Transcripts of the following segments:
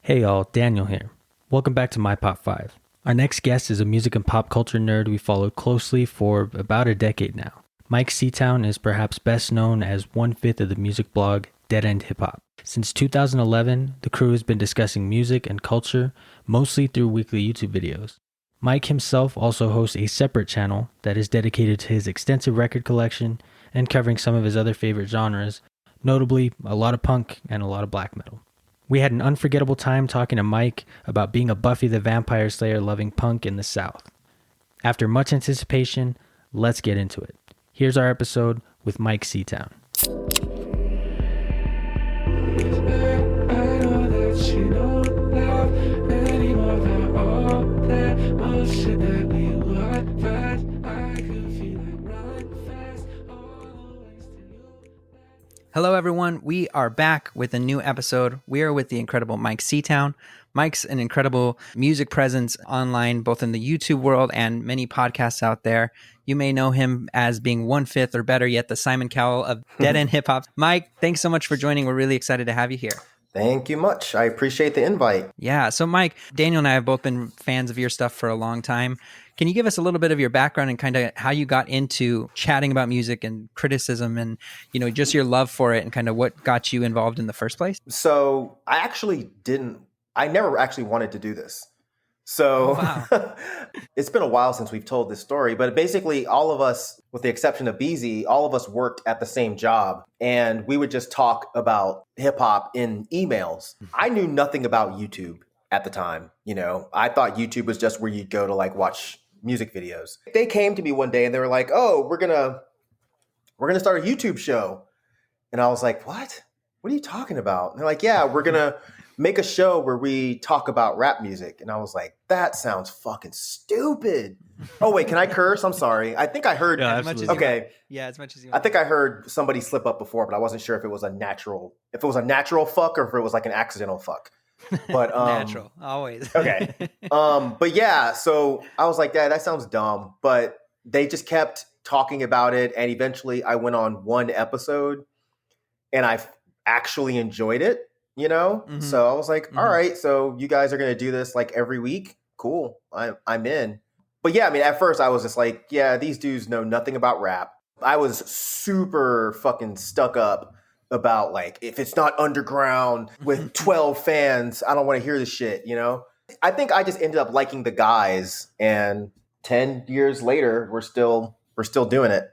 Hey y'all, Daniel here. Welcome back to My Pop 5. Our next guest is a music and pop culture nerd we followed closely for about a decade now. Myke C-Town is perhaps best known as one-fifth of the music blog Dead End Hip Hop. Since 2011, the crew has been discussing music and culture, mostly through weekly YouTube videos. Myke himself also hosts a separate channel that is dedicated to his extensive record collection and covering some of his other favorite genres, notably a lot of punk and a lot of black metal. We had an unforgettable time talking to Myke about being a Buffy the Vampire Slayer loving punk in the South. After much anticipation, let's get into it. Here's our episode with Myke C-Town. Hello, everyone. We are back with a new episode. We are with the incredible Myke C-Town. Myke's an incredible music presence online, both in the YouTube world and many podcasts out there. You may know him as being one-fifth or better yet, the Simon Cowell of Dead End Hip Hop. Myke, thanks so much for joining. We're really excited to have you here. Thank you much. I appreciate the invite. Yeah. So Myke, Daniel and I have both been fans of your stuff for a long time. Can you give us a little bit of your background and kind of how you got into chatting about music and criticism and, you know, just your love for it and kind of what got you involved in the first place? So I never actually wanted to do this. So wow. It's been a while since we've told this story, but basically all of us, with the exception of BZ, all of us worked at the same job and we would just talk about hip hop in emails. I knew nothing about YouTube at the time. You know, I thought YouTube was just where you'd go to like watch music videos. They came to me one day and they were like, "Oh, we're gonna start a YouTube show." And I was like, "What? What are you talking about?" And they're like, "Yeah, we're gonna make a show where we talk about rap music." And I was like, "That sounds fucking stupid." Oh wait, can I curse? I'm sorry. I think I heard. Yeah, as much as okay. Yeah, as much as you. I think I heard somebody slip up before, but I wasn't sure if it was a natural fuck or if it was like an accidental fuck. But natural, always. Okay. But yeah, so I was like, that sounds dumb. But they just kept talking about it. And eventually I went on one episode and I actually enjoyed it, you know? Mm-hmm. So I was like, all right, so you guys are going to do this like every week? Cool. I'm in. But yeah, I mean, at first I was just like, yeah, these dudes know nothing about rap. I was super fucking stuck up about like, if it's not underground with 12 fans, I don't want to hear this shit, you know? I think I just ended up liking the guys, and 10 years later, we're still doing it.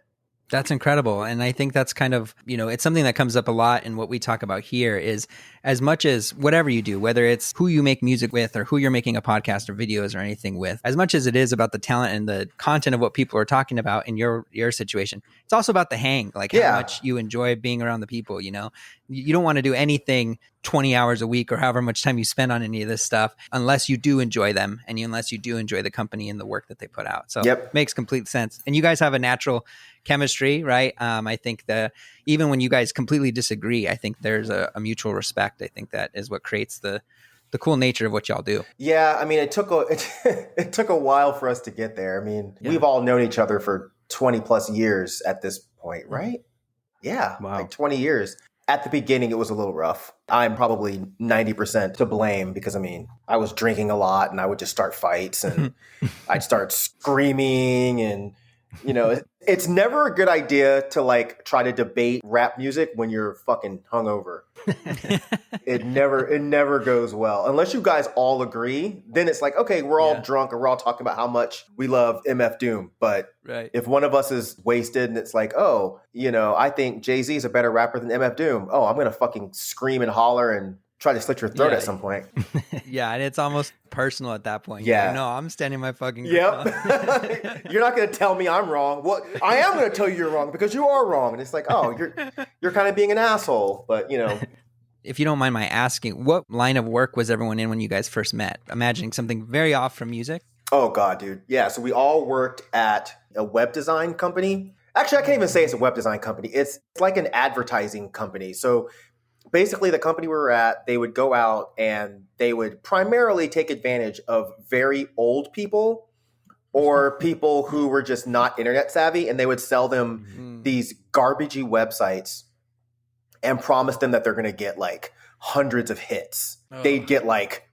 That's incredible. And I think that's kind of, you know, it's something that comes up a lot in what we talk about here is as much as whatever you do, whether it's who you make music with or who you're making a podcast or videos or anything with, as much as it is about the talent and the content of what people are talking about in your situation, it's also about the hang, like how much you enjoy being around the people, you know? You don't want to do anything 20 hours a week or however much time you spend on any of this stuff unless you do enjoy them and unless you do enjoy the company and the work that they put out. So it makes complete sense. And you guys have a natural chemistry, right? I think that even when you guys completely disagree, I think there's a mutual respect. I think that is what creates the cool nature of what y'all do. Yeah, I mean, it took a while for us to get there. I mean, we've all known each other for 20 plus years at this point, right? Yeah, wow. Like 20 years. At the beginning, it was a little rough. I'm probably 90% to blame because, I mean, I was drinking a lot and I would just start fights and I'd start screaming and, you know, it's never a good idea to like try to debate rap music when you're fucking hungover. It never goes well. Unless you guys all agree, then it's like, okay, we're all drunk and we're all talking about how much we love MF Doom. But if one of us is wasted and it's like, oh, you know, I think Jay-Z is a better rapper than MF Doom. Oh, I'm going to fucking scream and holler and try to slit your throat at some point. Yeah, and it's almost personal at that point. Yeah. Like, no, I'm standing my fucking ground. Yep. You're not going to tell me I'm wrong. Well, I am going to tell you you're wrong because you are wrong. And it's like, oh, you're kind of being an asshole. But, you know. If you don't mind my asking, what line of work was everyone in when you guys first met? Imagining something very off from music. Oh, God, dude. Yeah, so we all worked at a web design company. Actually, I can't even say it's a web design company. It's like an advertising company. So basically, the company we were at, they would go out and they would primarily take advantage of very old people or people who were just not internet savvy, and they would sell them these garbagey websites and promise them that they're going to get like hundreds of hits. They'd get like,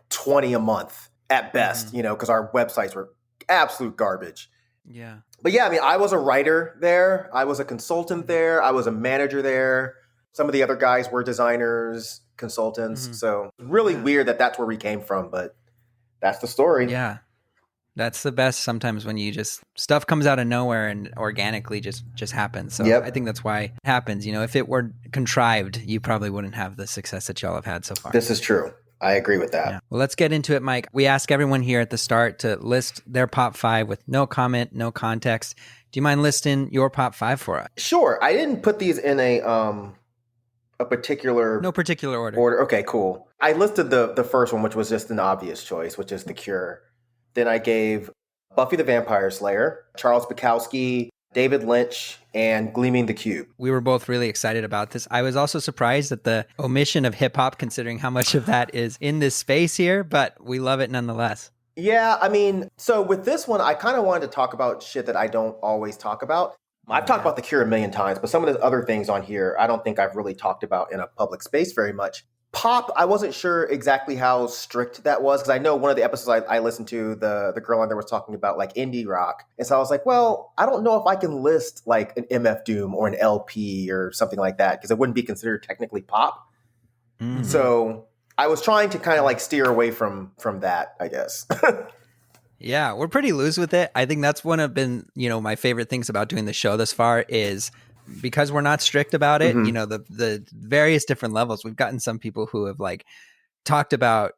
20 a month at best, because our websites were absolute garbage. Yeah. But yeah, I mean, I was a writer there. I was a consultant there. I was a manager there. Some of the other guys were designers, consultants. So really weird that that's where we came from, but that's the story. Yeah. That's the best sometimes when you just stuff comes out of nowhere and organically just happens. So I think that's why it happens. If it were contrived, you probably wouldn't have the success that y'all have had so far. This is true. I agree with that. Yeah. Well, let's get into it, Myke. We ask everyone here at the start to list their pop 5 with no comment, no context. Do you mind listing your pop 5 for us? Sure. I didn't put these in a particular... No particular order. Okay, cool. I listed the first one, which was just an obvious choice, which is The Cure. Then I gave Buffy the Vampire Slayer, Charles Bukowski, David Lynch, and Gleaming the Cube. We were both really excited about this. I was also surprised at the omission of hip hop, considering how much of that is in this space here, but we love it nonetheless. Yeah, I mean, so with this one, I kind of wanted to talk about shit that I don't always talk about. I've talked about The Cure a million times, but some of the other things on here, I don't think I've really talked about in a public space very much. Pop, I wasn't sure exactly how strict that was, because I know one of the episodes I listened to, the girl on there was talking about like indie rock. And so I was like, well, I don't know if I can list like an MF Doom or an LP or something like that, because it wouldn't be considered technically pop. Mm-hmm. So I was trying to kind of like steer away from that, I guess. Yeah, we're pretty loose with it. I think that's one of my favorite things about doing the show thus far is because we're not strict about it, the various different levels. We've gotten some people who have like talked about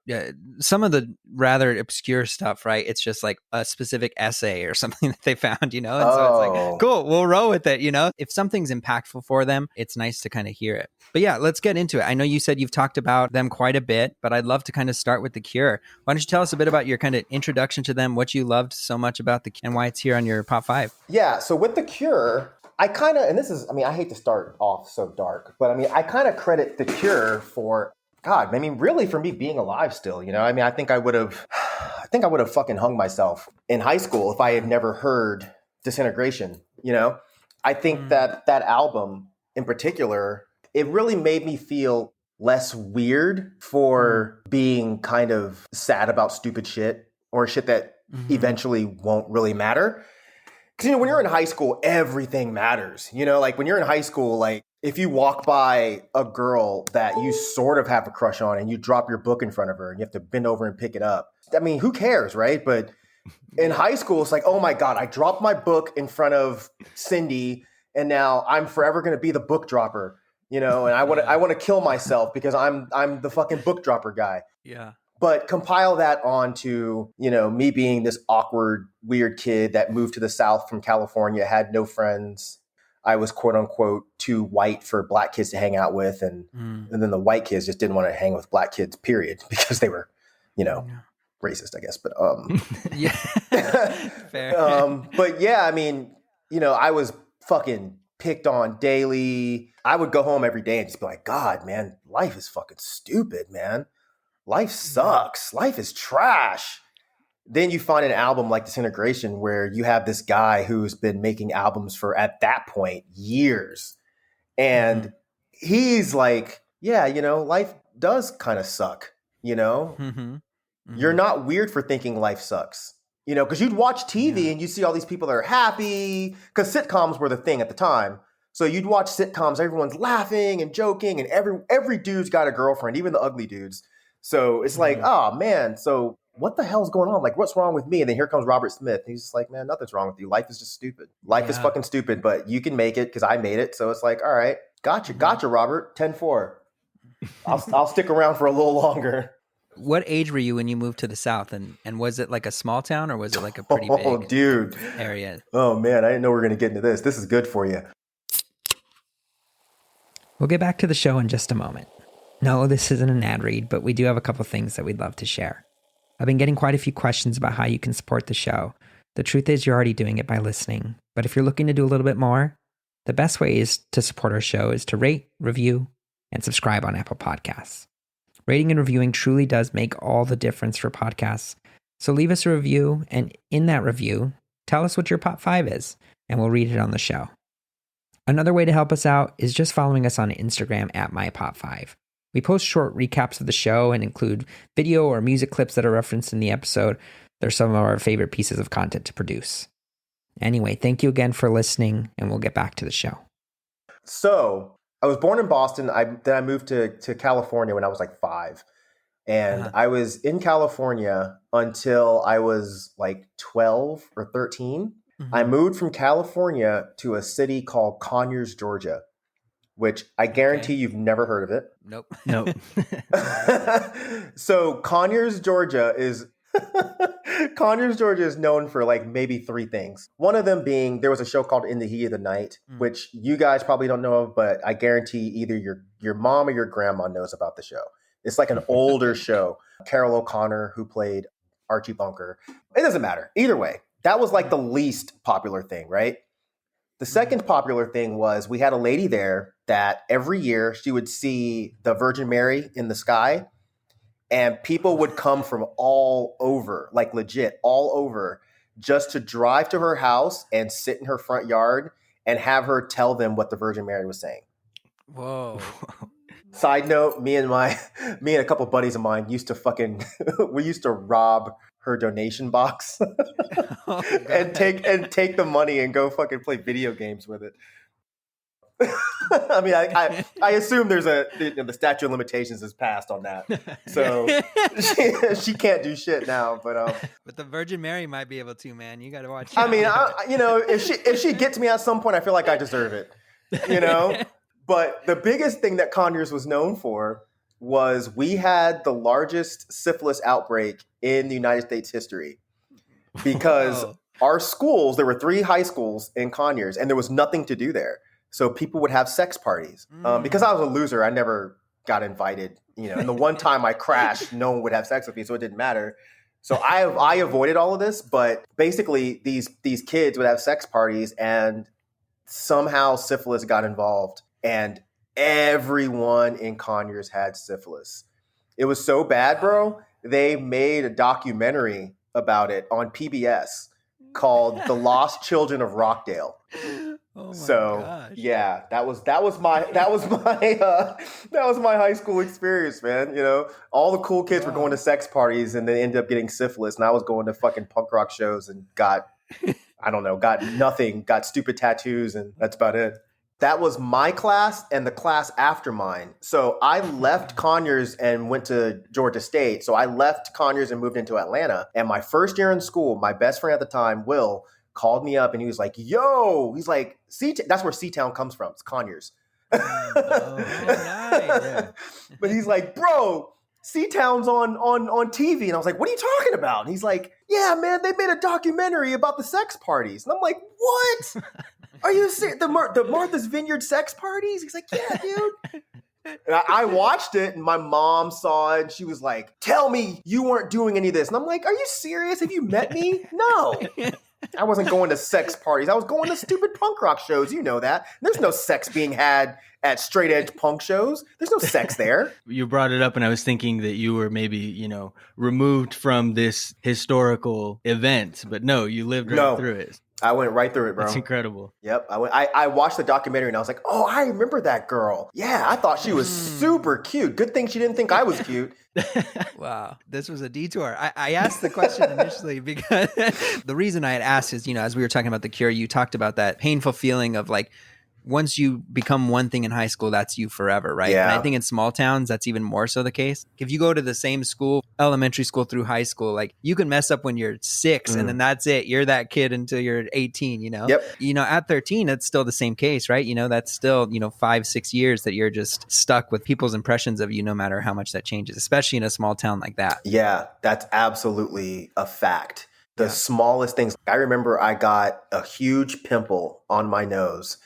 some of the rather obscure stuff, right? It's just like a specific essay or something that they found, and so it's like, cool, we'll roll with it, If something's impactful for them, it's nice to kind of hear it. But yeah, let's get into it. I know you said you've talked about them quite a bit, but I'd love to kind of start with The Cure. Why don't you tell us a bit about your kind of introduction to them, what you loved so much about and why it's here on your Pop 5? Yeah, so with The Cure, I kind of, and this is, I hate to start off so dark, but I kind of credit The Cure for, God, really for me being alive still, I think I would have fucking hung myself in high school if I had never heard Disintegration, I think that album in particular, it really made me feel less weird for being kind of sad about stupid shit or shit that eventually won't really matter. Because, when you're in high school, everything matters. Like when you're in high school, like if you walk by a girl that you sort of have a crush on and you drop your book in front of her and you have to bend over and pick it up. Who cares, right? But in high school, it's like, oh my God, I dropped my book in front of Cindy and now I'm forever going to be the book dropper, and I want to kill myself because I'm the fucking book dropper guy. Yeah. But compile that onto, me being this awkward, weird kid that moved to the South from California, had no friends. I was quote unquote too white for black kids to hang out with. And then the white kids just didn't want to hang with black kids, period, because they were, racist, I guess. But yeah. Fair. But yeah, I was fucking picked on daily. I would go home every day and just be like, God, man, life is fucking stupid, man. Life sucks. Life is trash. Then you find an album like Disintegration where you have this guy who's been making albums for, at that point, years. And he's like, yeah, life does kind of suck, You're not weird for thinking life sucks, because you'd watch TV and you see all these people that are happy, because sitcoms were the thing at the time. So you'd watch sitcoms, everyone's laughing and joking, and every dude's got a girlfriend, even the ugly dudes. So it's like, oh man, so what the hell's going on? Like, what's wrong with me? And then here comes Robert Smith. He's just like, man, nothing's wrong with you. Life is just stupid. Life is fucking stupid, but you can make it because I made it. So it's like, all right, gotcha, Robert, 10-4. I'll stick around for a little longer. What age were you when you moved to the South? And was it like a small town or was it like a pretty big area? Oh man, I didn't know we were going to get into this. This is good for you. We'll get back to the show in just a moment. No, this isn't an ad read, but we do have a couple things that we'd love to share. I've been getting quite a few questions about how you can support the show. The truth is you're already doing it by listening. But if you're looking to do a little bit more, the best way is to support our show is to rate, review, and subscribe on Apple Podcasts. Rating and reviewing truly does make all the difference for podcasts. So leave us a review, and in that review, tell us what your Pop 5 is, and we'll read it on the show. Another way to help us out is just following us on Instagram at MyPop5. We post short recaps of the show and include video or music clips that are referenced in the episode. They're some of our favorite pieces of content to produce. Anyway, thank you again for listening, and we'll get back to the show. So I was born in Boston. Then I moved to California when I was like 5. And I was in California until I was like 12 or 13. Mm-hmm. I moved from California to a city called Conyers, Georgia, which I guarantee you've never heard of it. Nope. So Conyers, Georgia is known for like maybe 3 things. One of them being there was a show called In the Heat of the Night, which you guys probably don't know of, but I guarantee either your mom or your grandma knows about the show. It's like an older show. Carol O'Connor, who played Archie Bunker. It doesn't matter. Either way, that was like the least popular thing, right? The second popular thing was we had a lady there that every year she would see the Virgin Mary in the sky, and people would come from all over, like legit all over, just to drive to her house and sit in her front yard and have her tell them what the Virgin Mary was saying. Whoa. Side note, me and a couple buddies of mine used to rob her donation box and take the money and go fucking play video games with it. I mean, I assume there's the statute of limitations is passed on that, so she can't do shit now. But the Virgin Mary might be able to, man. You got to watch. I mean, if she gets me at some point, I feel like I deserve it, But the biggest thing that Conyers was known for was we had the largest syphilis outbreak in the United States history because our schools, there were 3 high schools in Conyers, and there was nothing to do there. So people would have sex parties. Because I was a loser, I never got invited. And the one time I crashed, no one would have sex with me, so it didn't matter. So I avoided all of this. But basically, these kids would have sex parties, and somehow syphilis got involved. And everyone in Conyers had syphilis. It was so bad, bro. They made a documentary about it on PBS called "The Lost Children of Rockdale." Oh my gosh. Yeah, that was my high school experience, man. All the cool kids were going to sex parties and they ended up getting syphilis, and I was going to fucking punk rock shows and got nothing, got stupid tattoos, and that's about it. That was my class and the class after mine. So I left Conyers and went to Georgia State. So I left Conyers and moved into Atlanta. And my first year in school, my best friend at the time, Will, called me up and he was like, yo, he's like, that's where C-Town comes from. It's Conyers. Nice. But he's like, bro, C-Town's on TV. And I was like, what are you talking about? And he's like, yeah, man, they made a documentary about the sex parties. And I'm like, what? Are you serious? The Martha's Vineyard sex parties? He's like, yeah, dude. And I watched it, and my mom saw it, and she was like, tell me you weren't doing any of this. And I'm like, are you serious? Have you met me? No. I wasn't going to sex parties. I was going to stupid punk rock shows. You know that. There's no sex being had at straight edge punk shows. There's no sex there. You brought it up, and I was thinking that you were maybe, removed from this historical event. But no, you lived right through it. I went right through it, bro. That's incredible. Yep. I watched the documentary and I was like, oh, I remember that girl. Yeah, I thought she was super cute. Good thing she didn't think I was cute. Wow. This was a detour. I asked the question initially because the reason I had asked is, as we were talking about The Cure, you talked about that painful feeling of like, once you become one thing in high school, that's you forever, right? Yeah. And I think in small towns, that's even more so the case. If you go to the same school, elementary school through high school, like you can mess up when you're 6 and then that's it. You're that kid until you're 18, Yep. At 13, it's still the same case, right? That's still, 5-6 years that you're just stuck with people's impressions of you, no matter how much that changes, especially in a small town like that. Yeah, that's absolutely a fact. The smallest things. I remember I got a huge pimple on my nose.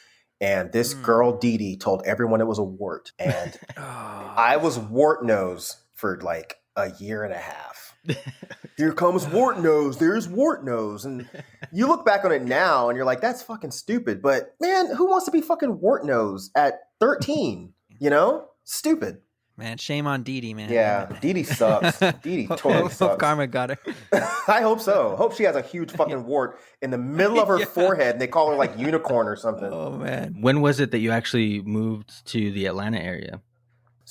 And this girl, Dee Dee, told everyone it was a wart. And I was wart nose for like a year and a half. Here comes wart nose. There's wart nose. And you look back on it now and you're like, that's fucking stupid. But man, who wants to be fucking wart nose at 13? Stupid. Man, shame on Dee Dee, man. Yeah, Dee Dee sucks. Dee Dee totally sucks. Hope karma got her. I hope so. Hope she has a huge fucking wart in the middle of her forehead and they call her like unicorn or something. Oh, man. When was it that you actually moved to the Atlanta area?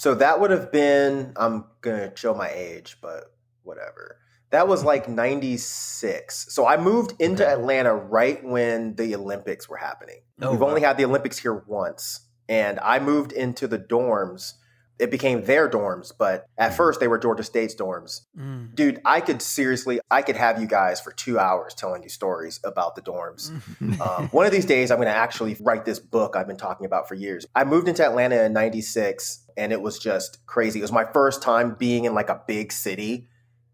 So that would have been, I'm going to show my age, but whatever. That was like 96. So I moved into Atlanta right when the Olympics were happening. We've only had the Olympics here once. And I moved into the dorms. It became their dorms, but at first they were Georgia State's dorms. Dude, I could have you guys for 2 hours telling you stories about the dorms. One of these days, I'm going to actually write this book I've been talking about for years. I moved into Atlanta in 96, and it was just crazy. It was my first time being in like a big city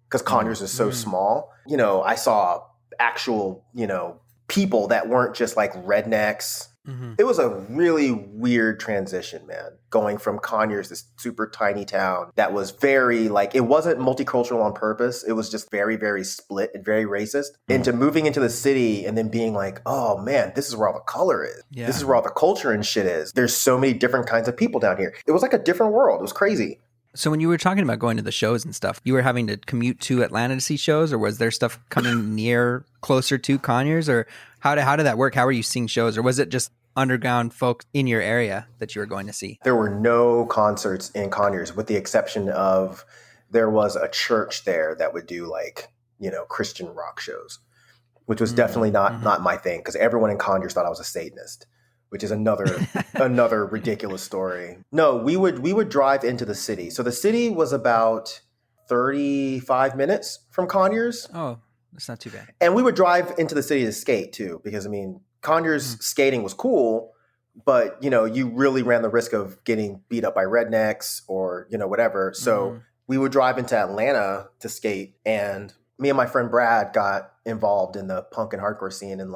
because Conyers is so small. You know, I saw actual, people that weren't just like rednecks. It was a really weird transition, man, going from Conyers, this super tiny town that was very like, it wasn't multicultural on purpose. It was just very, very split and very racist, into moving into the city and then being like, oh man, this is where all the color is. Yeah. This is where all the culture and shit is. There's so many different kinds of people down here. It was like a different world. It was crazy. So when you were talking about going to the shows and stuff, you were having to commute to Atlanta to see shows, or was there stuff coming closer to Conyers, or how did that work? How were you seeing shows, or was it just underground folks in your area that you were going to see? There were no concerts in Conyers, with the exception of there was a church there that would do like, Christian rock shows, which was definitely not my thing, because everyone in Conyers thought I was a Satanist, which is another ridiculous story. No, we would drive into the city. So the city was about 35 minutes from Conyers. Oh, that's not too bad. And we would drive into the city to skate too, because Conyers skating was cool, but you really ran the risk of getting beat up by rednecks or, whatever. So we would drive into Atlanta to skate, and me and my friend Brad got involved in the punk and hardcore scene, and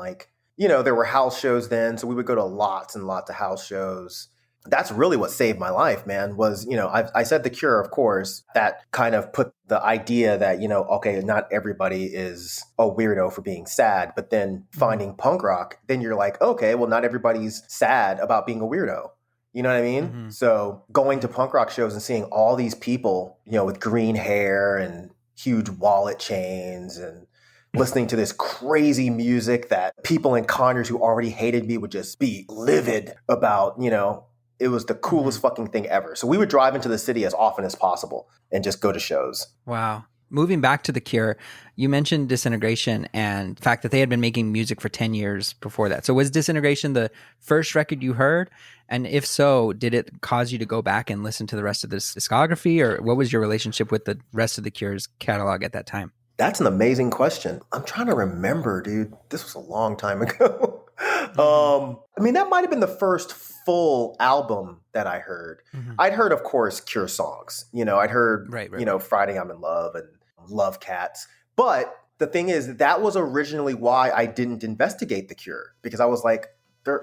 there were house shows then, so we would go to lots and lots of house shows. That's really what saved my life, man, was, I said The Cure, of course, that kind of put the idea that, okay, not everybody is a weirdo for being sad, but then finding punk rock, then you're like, okay, well, not everybody's sad about being a weirdo. You know what I mean? So going to punk rock shows and seeing all these people, with green hair and huge wallet chains and listening to this crazy music that people in Conyers who already hated me would just be livid about, it was the coolest fucking thing ever. So we would drive into the city as often as possible and just go to shows. Wow. Moving back to The Cure, you mentioned Disintegration and the fact that they had been making music for 10 years before that. So was Disintegration the first record you heard? And if so, did it cause you to go back and listen to the rest of this discography? Or what was your relationship with the rest of The Cure's catalog at that time? That's an amazing question. I'm trying to remember, dude. This was a long time ago. That might have been the first full album that I heard. I'd heard, of course, Cure songs. I'd heard, Friday I'm in Love and Love Cats. But the thing is, that was originally why I didn't investigate The Cure, because I was like,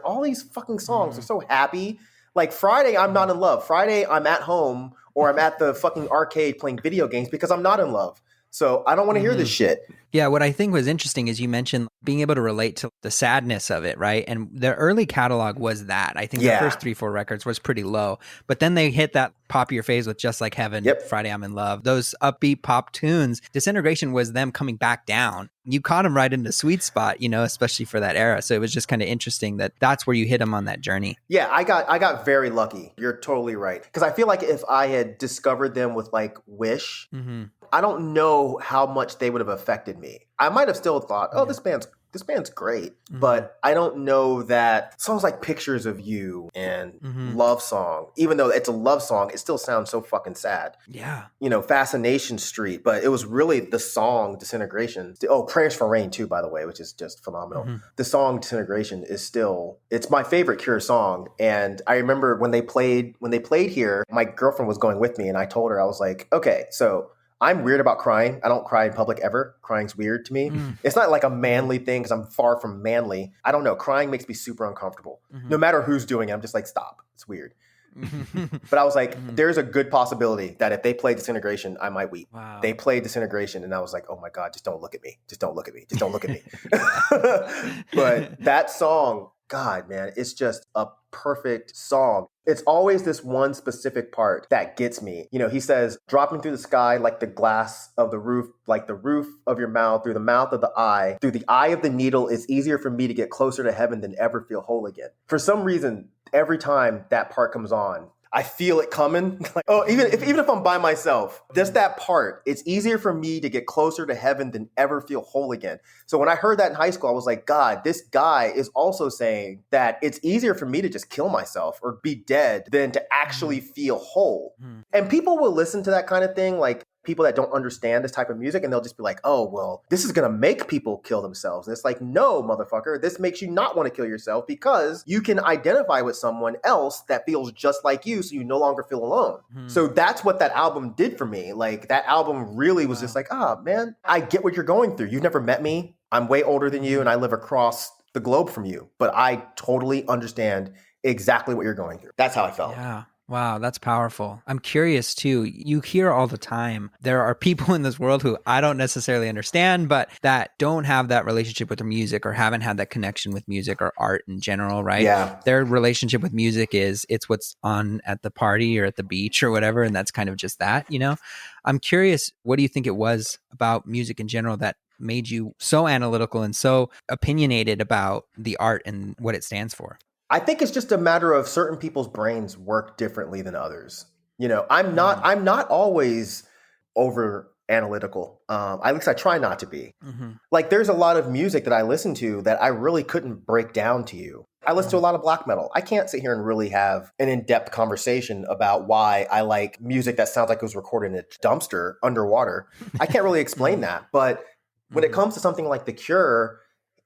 all these fucking songs are so happy. Like Friday, I'm not in love. Friday, I'm at home or I'm at the fucking arcade playing video games because I'm not in love. So I don't want to hear this shit. Yeah, what I think was interesting is you mentioned being able to relate to the sadness of it, right? And the early catalog was that. I think the first 3-4 records was pretty low. But then they hit that pop your face with Just Like Heaven, Friday I'm in Love, those upbeat pop tunes. Disintegration was them coming back down. You caught them right in the sweet spot, especially for that era. So it was just kind of interesting that that's where you hit them on that journey. Yeah, I got very lucky. You're totally right. Because I feel like if I had discovered them with like Wish, I don't know how much they would have affected me. I might have still thought, oh, this band's great. But I don't know that songs like Pictures of You and Love Song, even though it's a love song, it still sounds so fucking sad. Yeah. Fascination Street. But it was really the song Disintegration. Oh, Prayers for Rain too, by the way, which is just phenomenal. The song Disintegration is still, it's my favorite Cure song. And I remember when they played here, my girlfriend was going with me and I told her, I was like, okay, so I'm weird about crying. I don't cry in public ever. Crying's weird to me. It's not like a manly thing because I'm far from manly. I don't know. Crying makes me super uncomfortable. No matter who's doing it, I'm just like, stop. It's weird. But I was like, there's a good possibility that if they play Disintegration, I might weep. Wow. They played Disintegration and I was like, oh my God, just don't look at me. Just don't look at me. Just don't look at me. But that song, God, man, it's just a perfect song. It's always this one specific part that gets me. He says, dropping through the sky like the glass of the roof, like the roof of your mouth, through the mouth of the eye, through the eye of the needle, it's easier for me to get closer to heaven than ever feel whole again. For some reason, every time that part comes on, I feel it coming. Like, oh, even if I'm by myself, just that part, it's easier for me to get closer to heaven than ever feel whole again. So when I heard that in high school, I was like, God, this guy is also saying that it's easier for me to just kill myself or be dead than to actually feel whole. And people will listen to that kind of thing, like people that don't understand this type of music, and they'll just be like, oh, well, this is going to make people kill themselves. And it's like, no, motherfucker, this makes you not want to kill yourself because you can identify with someone else that feels just like you, so you no longer feel alone. So that's what that album did for me. Like, that album really was just like, oh, man, I get what you're going through. You've never met me. I'm way older than you, and I live across the globe from you. But I totally understand exactly what you're going through. That's how I felt. Yeah. Wow, that's powerful. I'm curious too. You hear all the time, there are people in this world who I don't necessarily understand, but that don't have that relationship with their music or haven't had that connection with music or art in general, right? Yeah. Their relationship with music is it's what's on at the party or at the beach or whatever. And that's kind of just that, you know? I'm curious, what do you think it was about music in general that made you so analytical and so opinionated about the art and what it stands for? I think it's just a matter of certain people's brains work differently than others. You know, I'm not always over analytical. At least I try not to be. Like, there's a lot of music that I listen to that I really couldn't break down to you. I listen to a lot of black metal. I can't sit here and really have an in-depth conversation about why I like music that sounds like it was recorded in a dumpster underwater. I can't really explain that. But when it comes to something like The Cure,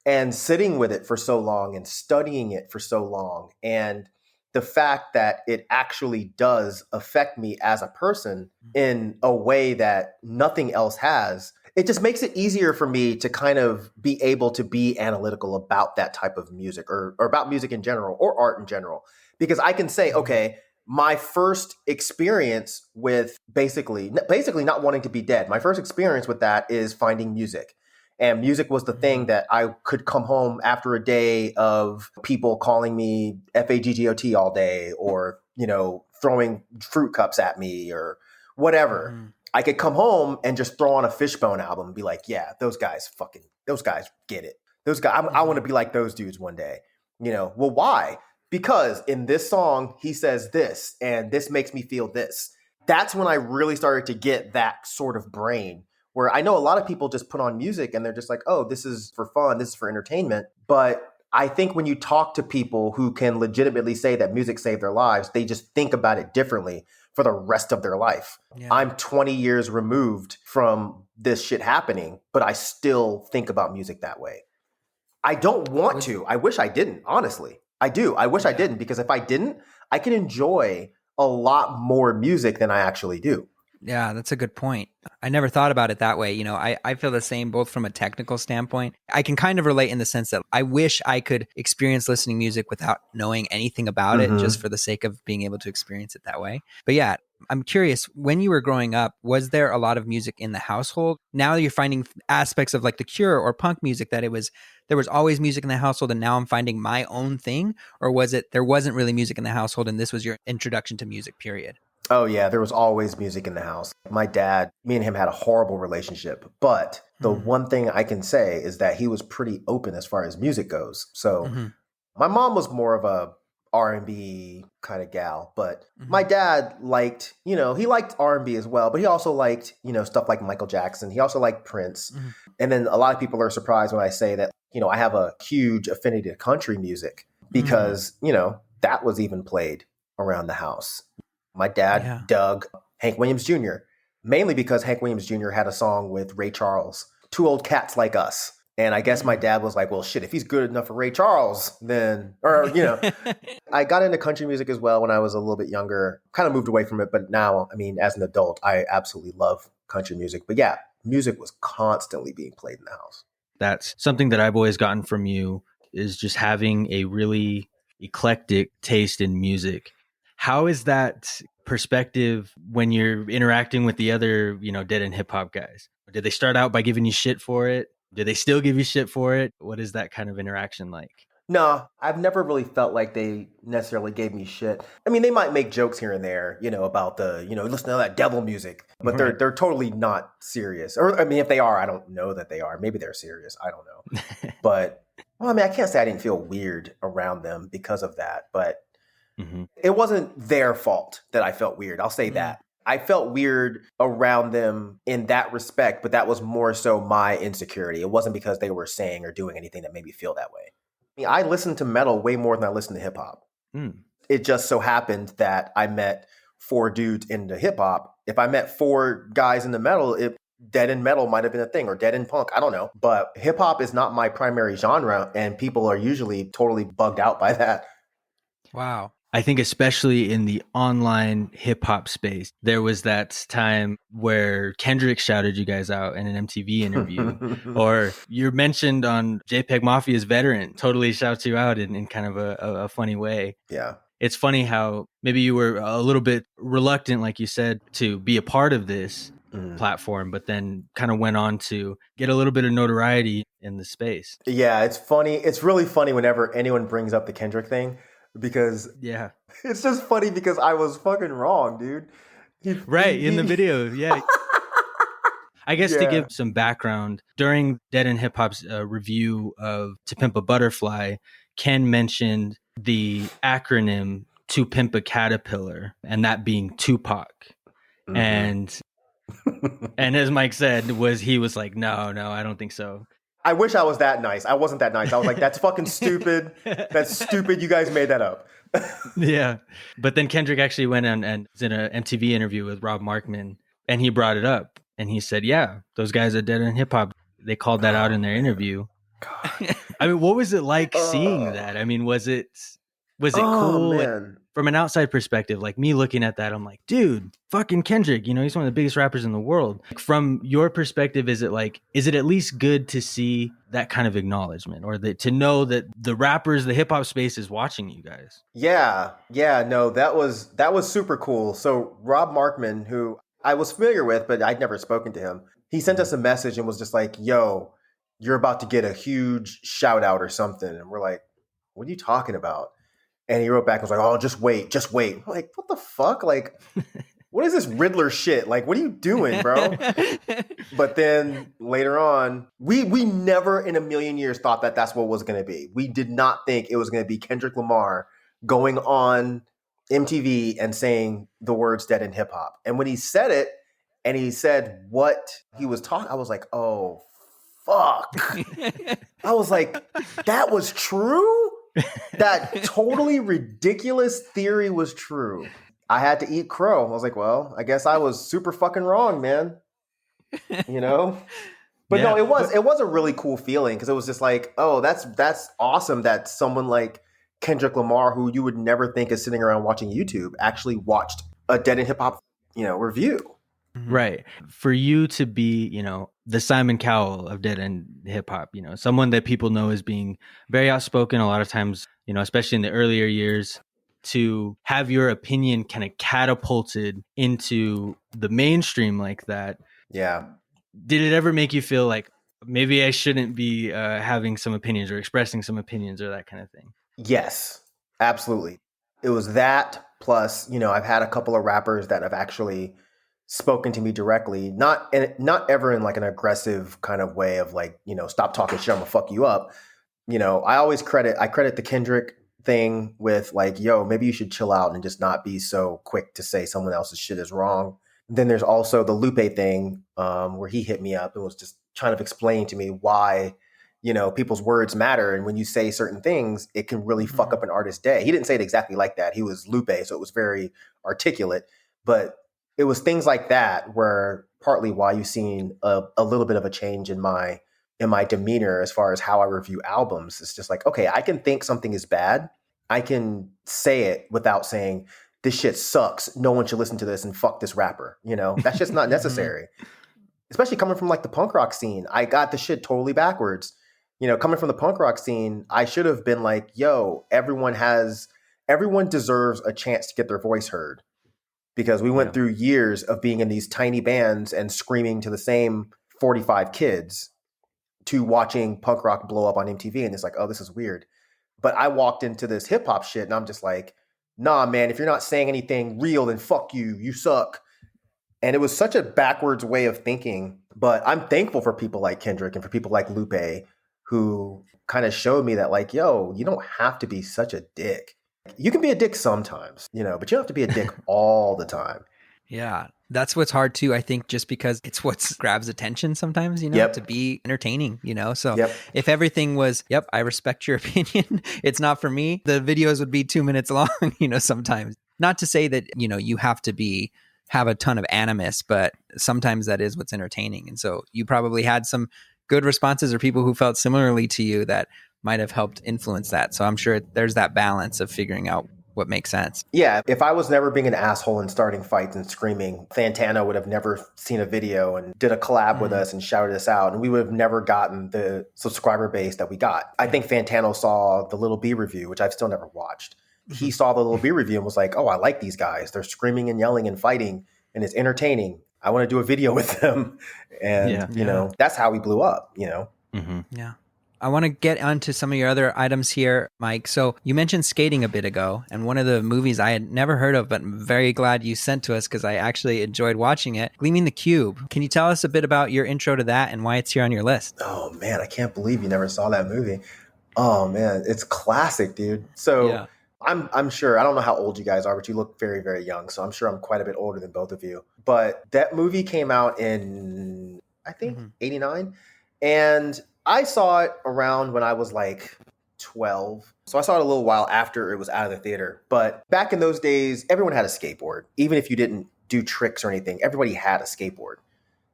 and sitting with it for so long and studying it for so long, and the fact that it actually does affect me as a person in a way that nothing else has, it just makes it easier for me to kind of be able to be analytical about that type of music or about music in general or art in general. Because I can say, okay, my first experience with basically not wanting to be dead, my first experience with that is finding music. And music was the thing that I could come home after a day of people calling me FAGGOT all day, or, you know, throwing fruit cups at me or whatever. I could come home and just throw on a Fishbone album and be like, yeah, those guys get it. Those guys, I want to be like those dudes one day. You know, well, why? Because in this song, he says this, and this makes me feel this. That's when I really started to get that sort of brain, where I know a lot of people just put on music and they're just like, oh, this is for fun, this is for entertainment. But I think when you talk to people who can legitimately say that music saved their lives, they just think about it differently for the rest of their life. Yeah. I'm 20 years removed from this shit happening, but I still think about music that way. I don't want to. I wish I didn't, honestly. I do. I wish I didn't, because if I didn't, I can enjoy a lot more music than I actually do. Yeah, that's a good point. I never thought about it that way. You know, I feel the same, both from a technical standpoint. I can kind of relate in the sense that I wish I could experience listening music without knowing anything about it, just for the sake of being able to experience it that way. But yeah, I'm curious, when you were growing up, was there a lot of music in the household? Now you're finding aspects of like The Cure or punk music that there was always music in the household and now I'm finding my own thing? Or was it there wasn't really music in the household and this was your introduction to music, period? Oh, yeah, there was always music in the house. My dad, me and him had a horrible relationship. But the one thing I can say is that he was pretty open as far as music goes. So my mom was more of a R&B kind of gal. But my dad liked, he liked R&B as well. But he also liked, stuff like Michael Jackson. He also liked Prince. And then a lot of people are surprised when I say that, I have a huge affinity to country music because, that was even played around the house. My dad dug Hank Williams Jr., mainly because Hank Williams Jr. had a song with Ray Charles, Two Old Cats Like Us. And I guess my dad was like, well, shit, if he's good enough for Ray Charles, then, I got into country music as well when I was a little bit younger, kind of moved away from it. But now, as an adult, I absolutely love country music. But yeah, music was constantly being played in the house. That's something that I've always gotten from you, is just having a really eclectic taste in music. How is that perspective when you're interacting with the other, Dead End Hip Hop guys? Did they start out by giving you shit for it? Do they still give you shit for it? What is that kind of interaction like? No, I've never really felt like they necessarily gave me shit. They might make jokes here and there, about the, listen to that devil music, but they're totally not serious. Or, if they are, I don't know that they are. Maybe they're serious. I don't know. But, I can't say I didn't feel weird around them because of that. But It wasn't their fault that I felt weird. I'll say that. I felt weird around them in that respect, but that was more so my insecurity. It wasn't because they were saying or doing anything that made me feel that way. I mean, I listen to metal way more than I listen to hip hop. It just so happened that I met 4 dudes into hip hop. If I met 4 guys into metal, dead end metal might have been a thing, or dead end punk. I don't know. But hip hop is not my primary genre, and people are usually totally bugged out by that. Wow. I think especially in the online hip hop space, there was that time where Kendrick shouted you guys out in an MTV interview, or you're mentioned on JPEG Mafia's Veteran, totally shouts you out in kind of a funny way. Yeah. It's funny how maybe you were a little bit reluctant, like you said, to be a part of this platform, but then kind of went on to get a little bit of notoriety in the space. Yeah, it's funny. It's really funny whenever anyone brings up the Kendrick thing, because it's just funny because I was fucking wrong, dude. In the video, yeah. I guess to give some background, during Dead End Hip Hop's review of To Pimp a Butterfly, Ken mentioned the acronym To Pimp a Caterpillar, and that being Tupac. And as Myke said, he was like, no, I don't think so. I wish I was that nice. I wasn't that nice. I was like, that's fucking stupid. That's stupid. You guys made that up. Yeah. But then Kendrick actually went on and was in an MTV interview with Rob Markman, and he brought it up. And he said, yeah, those guys at Dead End Hip Hop, they called that out in their interview. God. I mean, what was it like seeing that? I mean, was it cool? Man. From an outside perspective, like me looking at that, I'm like, dude, fucking Kendrick, he's one of the biggest rappers in the world. From your perspective, is it at least good to see that kind of acknowledgement, or to know that the rappers, the hip hop space is watching you guys? Yeah, no, that was super cool. So Rob Markman, who I was familiar with, but I'd never spoken to him, he sent us a message and was just like, yo, you're about to get a huge shout out or something. And we're like, what are you talking about? And he wrote back and was like, oh, just wait. I'm like, what the fuck? Like, what is this Riddler shit? Like, what are you doing, bro? But then later on, we never in a million years thought that that's what it was going to be. We did not think it was going to be Kendrick Lamar going on MTV and saying the words Dead End Hip Hop. And when he said it, and he said what he was talking, I was like, oh, fuck. I was like, that was true? That totally ridiculous theory was true. I had to eat crow. I was like, well, I guess I was super fucking wrong, man. But no, it was a really cool feeling, because it was just like, oh, that's awesome that someone like Kendrick Lamar, who you would never think is sitting around watching YouTube, actually watched a Dead End Hip Hop, review. Right. For you to be, the Simon Cowell of Dead End Hip Hop, someone that people know as being very outspoken a lot of times, especially in the earlier years, to have your opinion kind of catapulted into the mainstream like that. Yeah. Did it ever make you feel like maybe I shouldn't be having some opinions or expressing some opinions or that kind of thing? Yes, absolutely. It was that, plus, I've had a couple of rappers that have actually spoken to me directly, not ever in like an aggressive kind of way of like, stop talking shit, I'm gonna fuck you up. I credit the Kendrick thing with like, yo, maybe you should chill out and just not be so quick to say someone else's shit is wrong. Then there's also the Lupe thing, where he hit me up and was just trying to explain to me why, people's words matter. And when you say certain things, it can really fuck up an artist's day. He didn't say it exactly like that. He was Lupe, so it was very articulate. But it was things like that where partly why you've seen a little bit of a change in my demeanor as far as how I review albums. It's just like, okay, I can think something is bad. I can say it without saying, this shit sucks. No one should listen to this and fuck this rapper. That's just not necessary. Especially coming from like the punk rock scene. I got the shit totally backwards. Coming from the punk rock scene, I should have been like, yo, everyone deserves a chance to get their voice heard. Because we went through years of being in these tiny bands and screaming to the same 45 kids, to watching punk rock blow up on MTV. And it's like, oh, this is weird. But I walked into this hip hop shit and I'm just like, nah, man, if you're not saying anything real, then fuck you. You suck. And it was such a backwards way of thinking. But I'm thankful for people like Kendrick and for people like Lupe, who kind of showed me that like, yo, you don't have to be such a dick. You can be a dick sometimes, but you don't have to be a dick all the time. Yeah. That's what's hard too, I think, just because it's what grabs attention sometimes, to be entertaining, So if everything was, I respect your opinion, it's not for me, the videos would be 2 minutes long, sometimes. Not to say that, you have to have a ton of animus, but sometimes that is what's entertaining. And so you probably had some good responses or people who felt similarly to you that might have helped influence that. So I'm sure there's that balance of figuring out what makes sense. Yeah, if I was never being an asshole and starting fights and screaming, Fantano would have never seen a video and did a collab with us and shouted us out, and we would have never gotten the subscriber base that we got. I think Fantano saw the Little B review, which I've still never watched. He saw the Little B review and was like, oh, I like these guys. They're screaming and yelling and fighting, and it's entertaining. I want to do a video with them. And, that's how we blew up, Mm-hmm. Yeah. I want to get onto some of your other items here, Myke. So you mentioned skating a bit ago, and one of the movies I had never heard of, but I'm very glad you sent to us because I actually enjoyed watching it, Gleaming the Cube. Can you tell us a bit about your intro to that and why it's here on your list? Oh, man, I can't believe you never saw that movie. Oh, man, it's classic, dude. So I'm sure, I don't know how old you guys are, but you look very, very young. So I'm sure I'm quite a bit older than both of you. But that movie came out in, I think, 89. And I saw it around when I was like 12. So I saw it a little while after it was out of the theater. But back in those days, everyone had a skateboard. Even if you didn't do tricks or anything, everybody had a skateboard.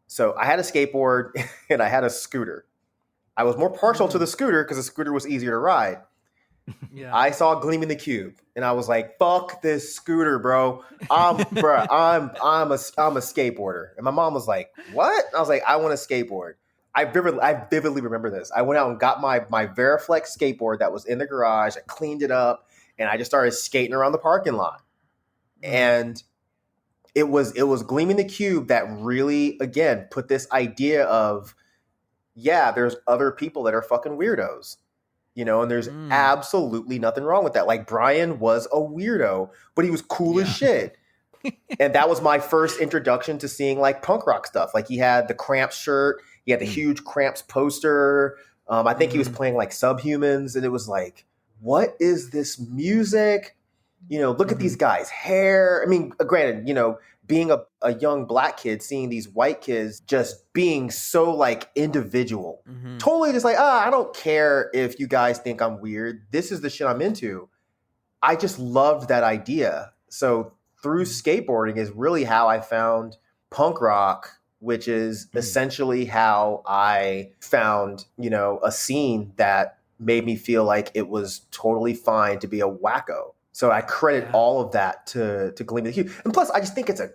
So I had a skateboard and I had a scooter. I was more partial to the scooter because the scooter was easier to ride. Yeah. I saw Gleaming the Cube and I was like, fuck this scooter, bro. I'm a skateboarder. And my mom was like, what? I was like, I want a skateboard. I vividly remember this. I went out and got my Veriflex skateboard that was in the garage. I cleaned it up and I just started skating around the parking lot. And it was Gleaming the Cube that really, again, put this idea of, there's other people that are fucking weirdos, and there's absolutely nothing wrong with that. Like Brian was a weirdo, but he was cool as shit. And that was my first introduction to seeing like punk rock stuff. Like he had the Cramps shirt. He had the huge Cramps poster. I think he was playing like Subhumans. And it was like, what is this music? Look at these guys' hair. I mean, granted, being a young black kid, seeing these white kids just being so like individual. Totally just like, I don't care if you guys think I'm weird. This is the shit I'm into. I just loved that idea. So through skateboarding is really how I found punk rock, which is essentially how I found, a scene that made me feel like it was totally fine to be a wacko. So I credit all of that to Gleaming the Cube. And plus, I just think it's a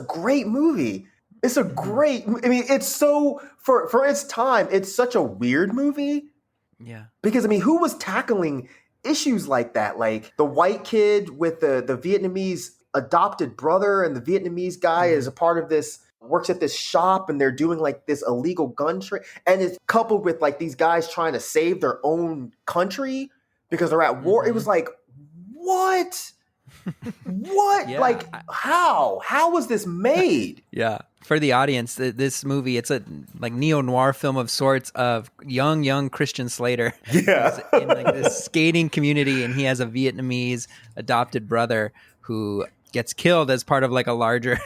great movie. It's a great, it's so, for its time, it's such a weird movie. Yeah. Because, who was tackling issues like that? Like the white kid with the Vietnamese adopted brother, and the Vietnamese guy is a part of this, works at this shop, and they're doing like this illegal gun trade. And it's coupled with like these guys trying to save their own country because they're at war. It was like, what? What? Yeah. Like, how was this made? Yeah. For the audience, this movie, it's a like neo-noir film of sorts of young Christian Slater. Yeah. in like this skating community, and he has a Vietnamese adopted brother who gets killed as part of like a larger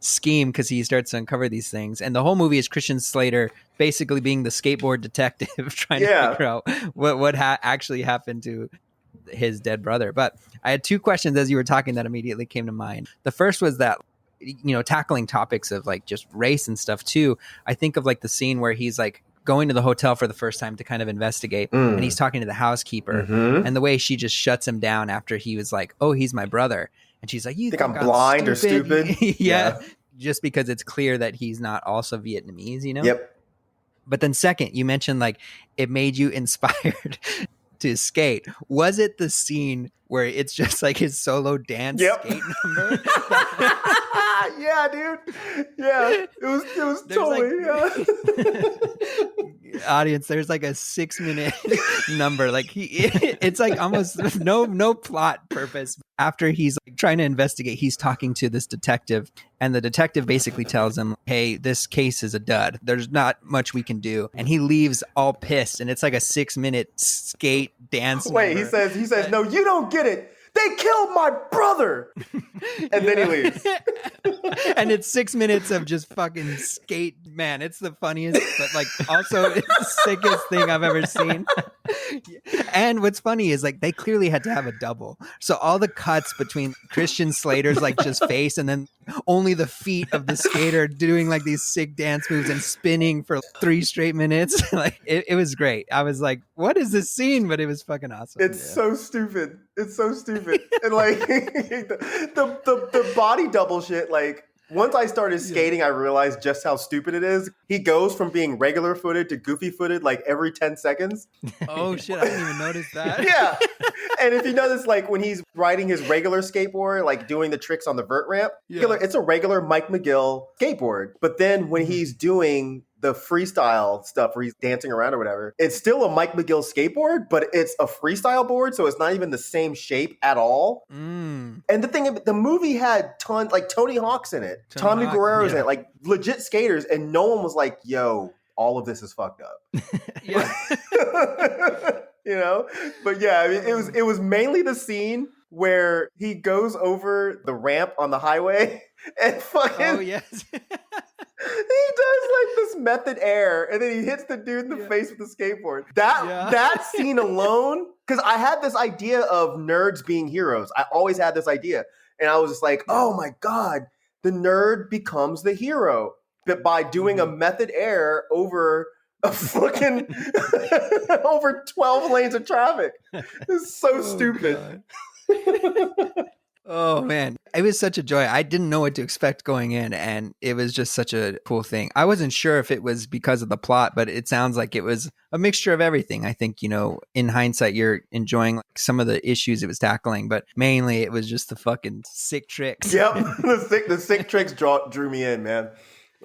scheme because he starts to uncover these things. And the whole movie is Christian Slater basically being the skateboard detective trying to figure out what actually happened to his dead brother. But I had two questions as you were talking that immediately came to mind. The first was that, tackling topics of like just race and stuff too. I think of like the scene where he's like going to the hotel for the first time to kind of investigate, and he's talking to the housekeeper, and the way she just shuts him down after he was like, oh, he's my brother. And she's like, you think I'm blind or stupid? Yeah. Just because it's clear that he's not also Vietnamese, Yep. But then second, you mentioned like it made you inspired to skate. Was it the scene where it's just like his solo dance skate number? Yeah, dude. Yeah, it was totally. Audience, there's like a 6-minute number. Like it's like almost no plot purpose. After he's like trying to investigate. He's talking to this detective, and the detective basically tells him, hey, this case is a dud. There's not much we can do. And he leaves all pissed, and it's like a 6-minute skate dance Wait, number. he says, no, you don't get it. They killed my brother. And then he leaves. And it's 6 minutes of just fucking skate. Man, it's the funniest, but like also it's the sickest thing I've ever seen. And what's funny is like they clearly had to have a double. So all the cuts between Christian Slater's like just face and then only the feet of the skater doing like these sick dance moves and spinning for 3 straight minutes. Like it was great. I was like, what is this scene? But it was fucking awesome. It's so stupid. It's so stupid. And like the body double shit, like once I started skating, I realized just how stupid it is. He goes from being regular footed to goofy footed like every 10 seconds. Oh shit, I didn't even notice that. Yeah. And if you notice, like when he's riding his regular skateboard, like doing the tricks on the vert ramp, it's a regular Mike McGill skateboard. But then when he's doing the freestyle stuff where he's dancing around or whatever, it's still a Mike McGill skateboard, but it's a freestyle board, so it's not even the same shape at all. And the thing, the movie had tons, like Tony Hawk's in it, Tommy Guerrero's in it, like legit skaters, and no one was like, yo, all of this is fucked up. Yeah. You know? But yeah, I mean, it was mainly the scene where he goes over the ramp on the highway and fucking... Oh, yes. He does like this method air, and then he hits the dude in the face with the skateboard. That scene alone, because I had this idea of nerds being heroes. I always had this idea, and I was just like, "Oh my god, the nerd becomes the hero!" But by doing a method air over a fucking over 12 lanes of traffic, it's so stupid. Oh man, it was such a joy. I didn't know what to expect going in, and it was just such a cool thing. I wasn't sure if it was because of the plot, but it sounds like it was a mixture of everything. I think, you know, in hindsight, you're enjoying like some of the issues it was tackling, but mainly it was just the fucking sick tricks. Yep, the sick tricks drew me in, man.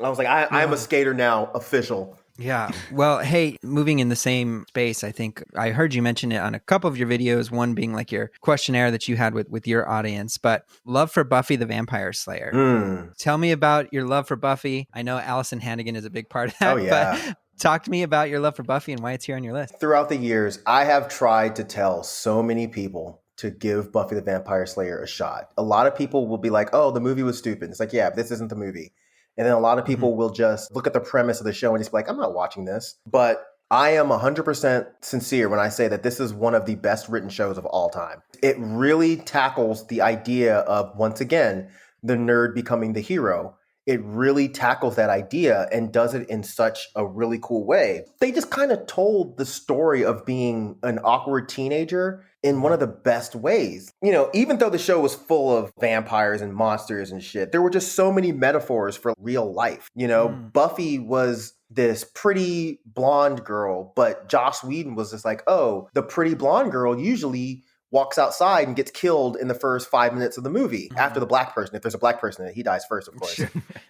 I was like, I'm a skater now, official. Yeah. Well, hey, moving in the same space, I think I heard you mention it on a couple of your videos, one being like your questionnaire that you had with your audience, but love for Buffy the Vampire Slayer. Tell me about your love for Buffy. I know Allison Hannigan is a big part of that. Oh, yeah. But talk to me about your love for Buffy and why it's here on your list. Throughout the years, I have tried to tell so many people to give Buffy the Vampire Slayer a shot. A lot of people will be like, oh, the movie was stupid. It's like, yeah, this isn't the movie. And then a lot of people will just look at the premise of the show and just be like, I'm not watching this. But I am 100% sincere when I say that this is one of the best written shows of all time. It really tackles the idea of, once again, the nerd becoming the hero. It really tackles that idea and does it in such a really cool way. They just kind of told the story of being an awkward teenager in one of the best ways. You know, even though the show was full of vampires and monsters and shit, there were just so many metaphors for real life. You know, Buffy was this pretty blonde girl, but Joss Whedon was just like, oh, the pretty blonde girl usually walks outside and gets killed in the first 5 minutes of the movie after the black person. If there's a black person in it, he dies first, of course.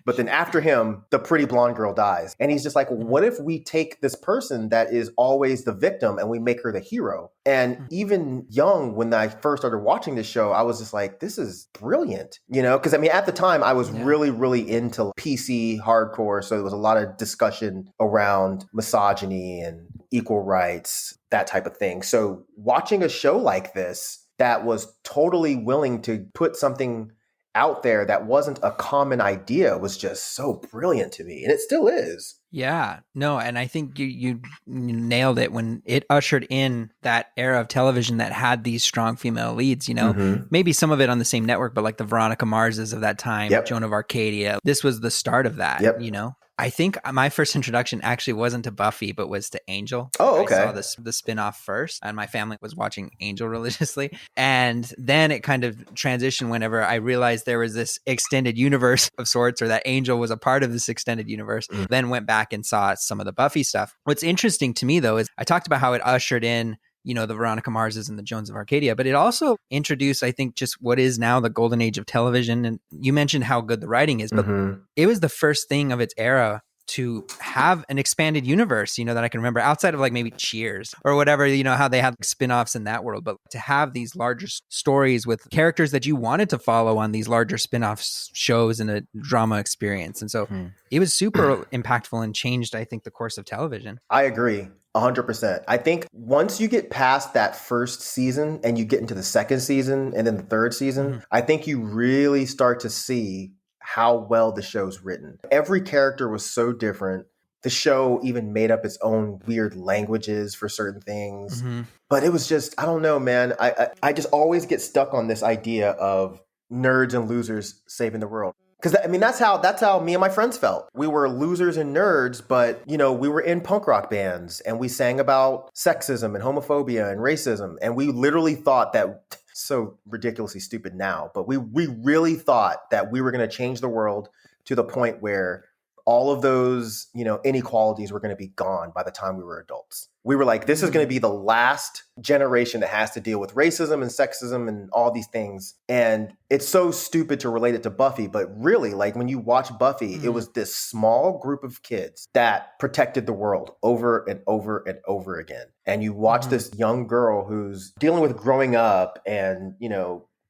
But then after him, the pretty blonde girl dies. And he's just like, what if we take this person that is always the victim and we make her the hero? And even young, when I first started watching this show, I was just like, this is brilliant, you know? Because I mean, at the time, I was really, really into PC hardcore. So there was a lot of discussion around misogyny and equal rights, that type of thing. So watching a show like this that was totally willing to put something out there that wasn't a common idea was just so brilliant to me. And it still is. Yeah, no, and I think you nailed it when it ushered in that era of television that had these strong female leads, you know, maybe some of it on the same network, but like the Veronica Marses of that time, Joan of Arcadia, this was the start of that, you know? I think my first introduction actually wasn't to Buffy, but was to Angel. Oh, okay. I saw the spinoff first, and my family was watching Angel religiously. And then it kind of transitioned whenever I realized there was this extended universe of sorts, or that Angel was a part of this extended universe. Then went back and saw some of the Buffy stuff. What's interesting to me, though, is I talked about how it ushered in, you know, the Veronica Marses and the Joans of Arcadia, but it also introduced, I think, just what is now the golden age of television. And you mentioned how good the writing is, but it was the first thing of its era to have an expanded universe, that I can remember outside of like maybe Cheers or whatever, how they had spin-offs in that world, but to have these larger stories with characters that you wanted to follow on these larger spin-off shows and a drama experience. And so it was super impactful and changed, I think, the course of television. I agree. 100%. I think once you get past that first season and you get into the second season and then the third season, I think you really start to see how well the show's written. Every character was so different. The show even made up its own weird languages for certain things. But it was just, I don't know, man. I just always get stuck on this idea of nerds and losers saving the world. Because that's how me and my friends felt. We were losers and nerds, but we were in punk rock bands and we sang about sexism and homophobia and racism. And we literally thought that, so ridiculously stupid now, but we really thought that we were going to change the world to the point where all of those, inequalities were going to be gone by the time we were adults. We were like, this is going to be the last generation that has to deal with racism and sexism and all these things. And it's so stupid to relate it to Buffy, but really, like when you watch Buffy, it was this small group of kids that protected the world over and over and over again. And you watch this young girl who's dealing with growing up and,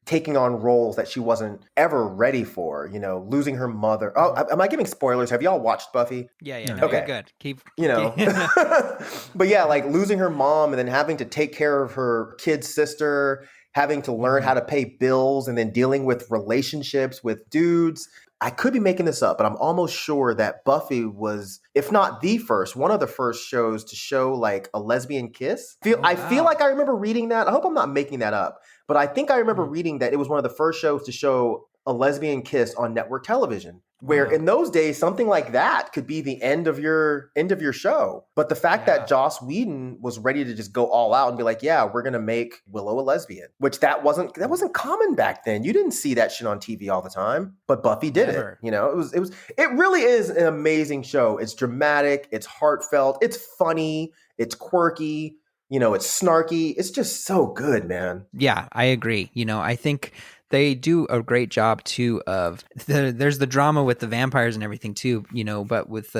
taking on roles that she wasn't ever ready for, losing her mother. Oh, am I giving spoilers? Have y'all watched Buffy? Yeah. No, okay. You're good. Keep. But yeah, like losing her mom and then having to take care of her kid sister, having to learn how to pay bills and then dealing with relationships with dudes. I could be making this up, but I'm almost sure that Buffy was, if not the first, one of the first shows to show like a lesbian kiss. I feel like I remember reading that. I hope I'm not making that up, but I think I remember reading that it was one of the first shows to show a lesbian kiss on network television. Where in those days, something like that could be the end of your show. But the fact that Joss Whedon was ready to just go all out and be like, yeah, we're going to make Willow a lesbian, which that wasn't common back then. You didn't see that shit on TV all the time, but Buffy did it. It really is an amazing show. It's dramatic. It's heartfelt. It's funny. It's quirky. It's snarky. It's just so good, man. Yeah, I agree. I think they do a great job too of there's the drama with the vampires and everything too, but with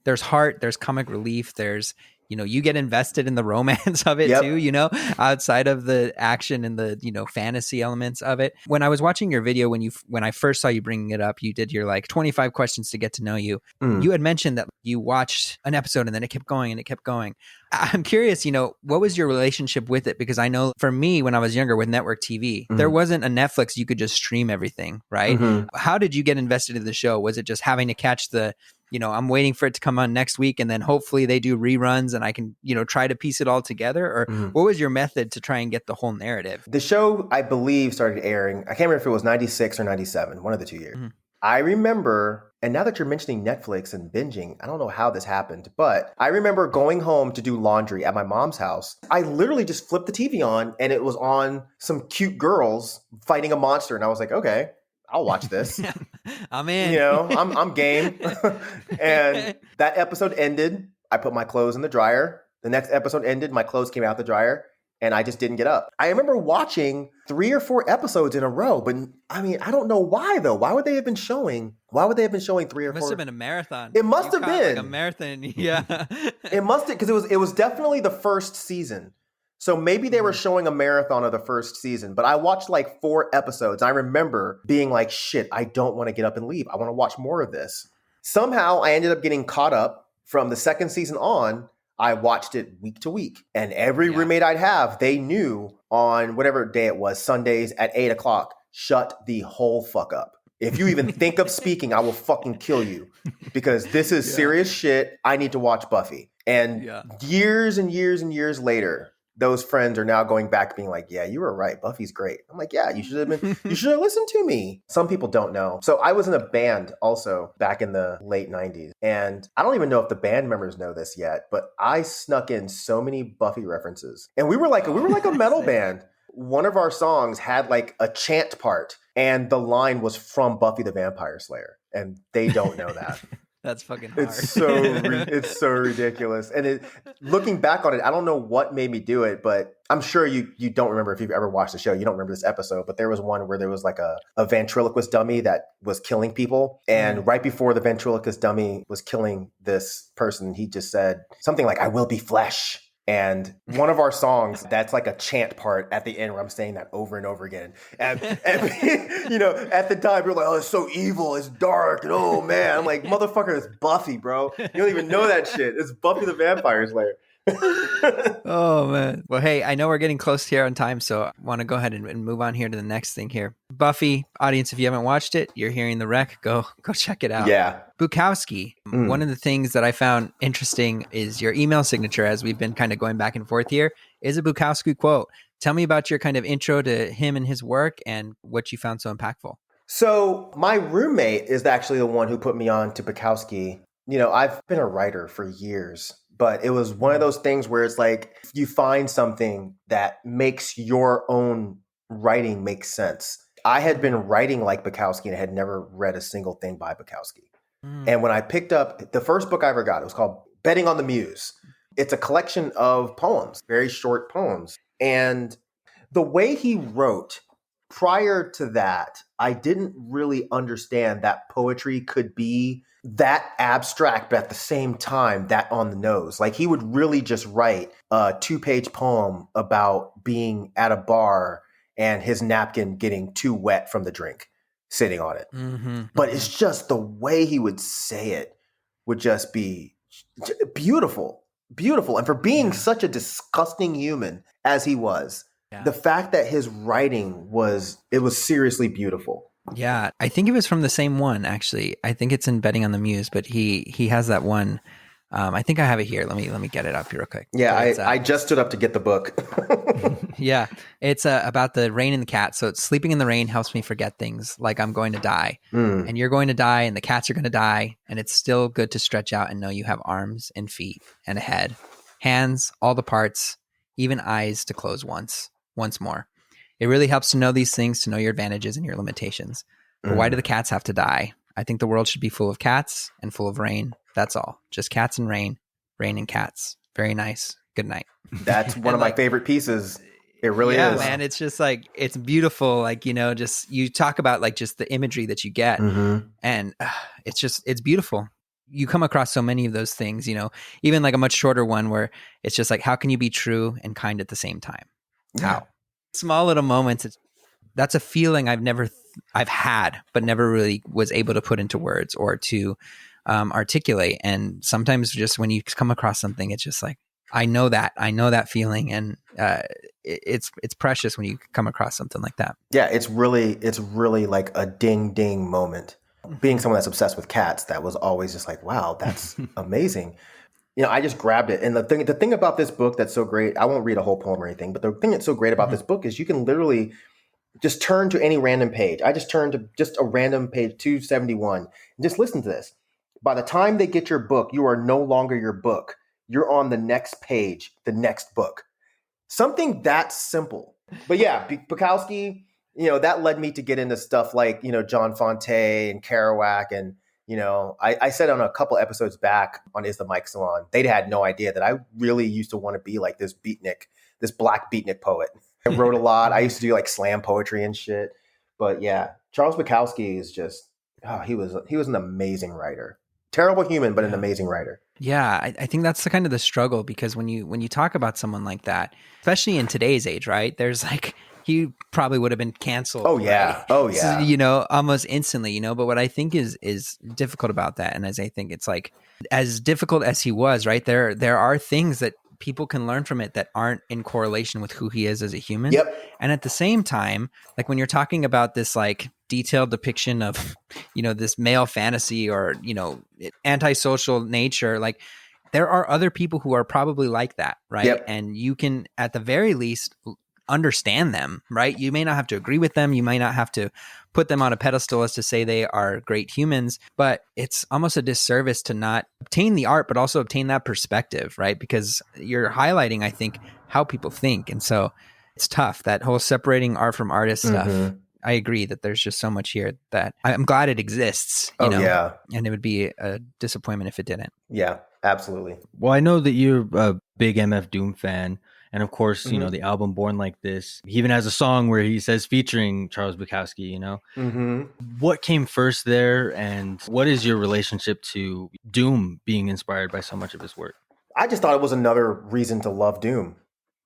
there's heart, there's comic relief, there's, you get invested in the romance of it too, outside of the action and the, fantasy elements of it. When I was watching your video, when I first saw you bringing it up, you did your like 25 questions to get to know you. You had mentioned that you watched an episode and then it kept going and it kept going. I'm curious, what was your relationship with it? Because I know for me, when I was younger with network TV, there wasn't a Netflix you could just stream everything, right? How did you get invested in the show? Was it just having to catch the, I'm waiting for it to come on next week and then hopefully they do reruns and I can, try to piece it all together? Or what was your method to try and get the whole narrative? The show, I believe, started airing, I can't remember if it was 96 or 97, one of the 2 years. I remember, and now that you're mentioning Netflix and binging, I don't know how this happened, but I remember going home to do laundry at my mom's house. I literally just flipped the TV on and it was on some cute girls fighting a monster. And I was like, okay, I'll watch this. I'm in. I'm game. And that episode ended. I put my clothes in the dryer. The next episode ended. My clothes came out the dryer. And I just didn't get up. I remember watching 3 or 4 episodes in a row, but I don't know why though. Why would they have been showing 3 or 4? It must have been a marathon. It must have been like a marathon. Yeah. It must have, because it was definitely the first season. So maybe they were showing a marathon of the first season, but I watched like 4 episodes. I remember being like, shit, I don't want to get up and leave. I want to watch more of this. Somehow I ended up getting caught up from the second season on. I watched it week to week, and every roommate I'd have, they knew on whatever day it was, Sundays at 8:00, shut the whole fuck up. If you even think of speaking, I will fucking kill you, because this is serious shit. I need to watch Buffy. And years and years and years later, those friends are now going back being like, yeah, you were right. Buffy's great. I'm like, yeah, you should have listened to me. Some people don't know. So I was in a band also back in the late 90s. And I don't even know if the band members know this yet, but I snuck in so many Buffy references. And we were like a metal band. One of our songs had like a chant part, and the line was from Buffy the Vampire Slayer. And they don't know that. That's fucking hard. It's so ridiculous. And looking back on it, I don't know what made me do it, but I'm sure you don't remember if you've ever watched the show. You don't remember this episode, but there was one where there was like a ventriloquist dummy that was killing people. And right before the ventriloquist dummy was killing this person, he just said something like, "I will be flesh." And one of our songs, that's like a chant part at the end where I'm saying that over and over again. And you know, at the time, you're like, "Oh, it's so evil. It's dark. And oh, man." I'm like, motherfucker, it's Buffy, bro. You don't even know that shit. It's Buffy the Vampire Slayer. Oh, man. Well, hey, I know we're getting close here on time, so I want to go ahead and move on here to the next thing here. Buffy, audience, if you haven't watched it, you're hearing the rec, go check it out. Yeah. Bukowski. One of the things that I found interesting is your email signature, as we've been kind of going back and forth here, is a Bukowski quote. Tell me about your kind of intro to him and his work and what you found so impactful. So my roommate is actually the one who put me on to Bukowski. You know, I've been a writer for years, but it was one of those things where it's like you find something that makes your own writing make sense. I had been writing like Bukowski and had never read a single thing by Bukowski. And when I picked up the first book I ever got, it was called Betting on the Muse. It's a collection of poems, very short poems. And the way he wrote, prior to that, I didn't really understand that poetry could be that abstract, but at the same time, that on the nose. Like he would really just write a 2-page poem about being at a bar and his napkin getting too wet from the drink, sitting on it. But it's just the way he would say it would just be beautiful, beautiful. And for being such a disgusting human as he was, the fact that his writing was seriously beautiful. Yeah, I think it was from the same one, actually. I think it's in Betting on the Muse, but he has that one. I think I have it here. Let me get it up here real quick. Yeah, I just stood up to get the book. Yeah, it's about the rain and the cat. So sleeping in the rain helps me forget things like I'm going to die. And you're going to die and the cats are going to die. And it's still good to stretch out and know you have arms and feet and a head, hands, all the parts, even eyes to close once more. It really helps to know these things, to know your advantages and your limitations. But why do the cats have to die? I think the world should be full of cats and full of rain. That's all. Just cats and rain and cats. Very nice. Good night. That's one of my favorite pieces. It really is. Yeah, man. It's just like, it's beautiful. Like, you know, just you talk about like just the imagery that you get and it's beautiful. You come across so many of those things, you know, even like a much shorter one where it's just like, how can you be true and kind at the same time? How? Small little moments. That's a feeling I've had, but never really was able to put into words or to articulate. And sometimes just when you come across something, it's just like, I know that feeling. And it's precious when you come across something like that. Yeah. It's really like a ding ding moment. Being someone that's obsessed with cats, that was always just like, wow, that's amazing. You know, I just grabbed it. And the thing about this book that's so great, I won't read a whole poem or anything, but the thing that's so great about this book is you can literally just turn to any random page. I just turned to just a random page, 271, and just listen to this. By the time they get your book, you are no longer your book. You're on the next page, the next book. Something that simple. But yeah, Bukowski, you know, that led me to get into stuff like, you know, John Fonte and Kerouac. And, you know, I said on a couple episodes back on Is the Myke Salon, they had no idea that I really used to want to be like this black beatnik poet. I wrote a lot. I used to do like slam poetry and shit. But yeah, Charles Bukowski is just, he was an amazing writer. Terrible human, but an amazing writer. Yeah, I think that's the kind of the struggle, because when you talk about someone like that, especially in today's age, right? There's like, he probably would have been canceled. Oh yeah. Right? Oh yeah. So, you know, almost instantly, you know, but what I think is difficult about that, and as I think it's like, as difficult as he was, right? There are things that people can learn from it that aren't in correlation with who he is as a human. Yep. And at the same time, like when you're talking about this like detailed depiction of, you know, this male fantasy or, you know, antisocial nature, like there are other people who are probably like that, right? Yep. And you can at the very least understand them, right? You may not have to agree with them. You might not have to put them on a pedestal as to say they are great humans, but it's almost a disservice to not obtain the art, but also obtain that perspective, right? Because you're highlighting, I think, how people think. And so it's tough, that whole separating art from artist stuff. I agree that there's just so much here that I'm glad it exists, you know, yeah. and it would be a disappointment if it didn't. Yeah, absolutely. Well, I know that you're a big MF Doom fan. And of course, you know, the album Born Like This, he even has a song where he says featuring Charles Bukowski, you know. What came first there, and what is your relationship to Doom being inspired by so much of his work? I just thought it was another reason to love Doom,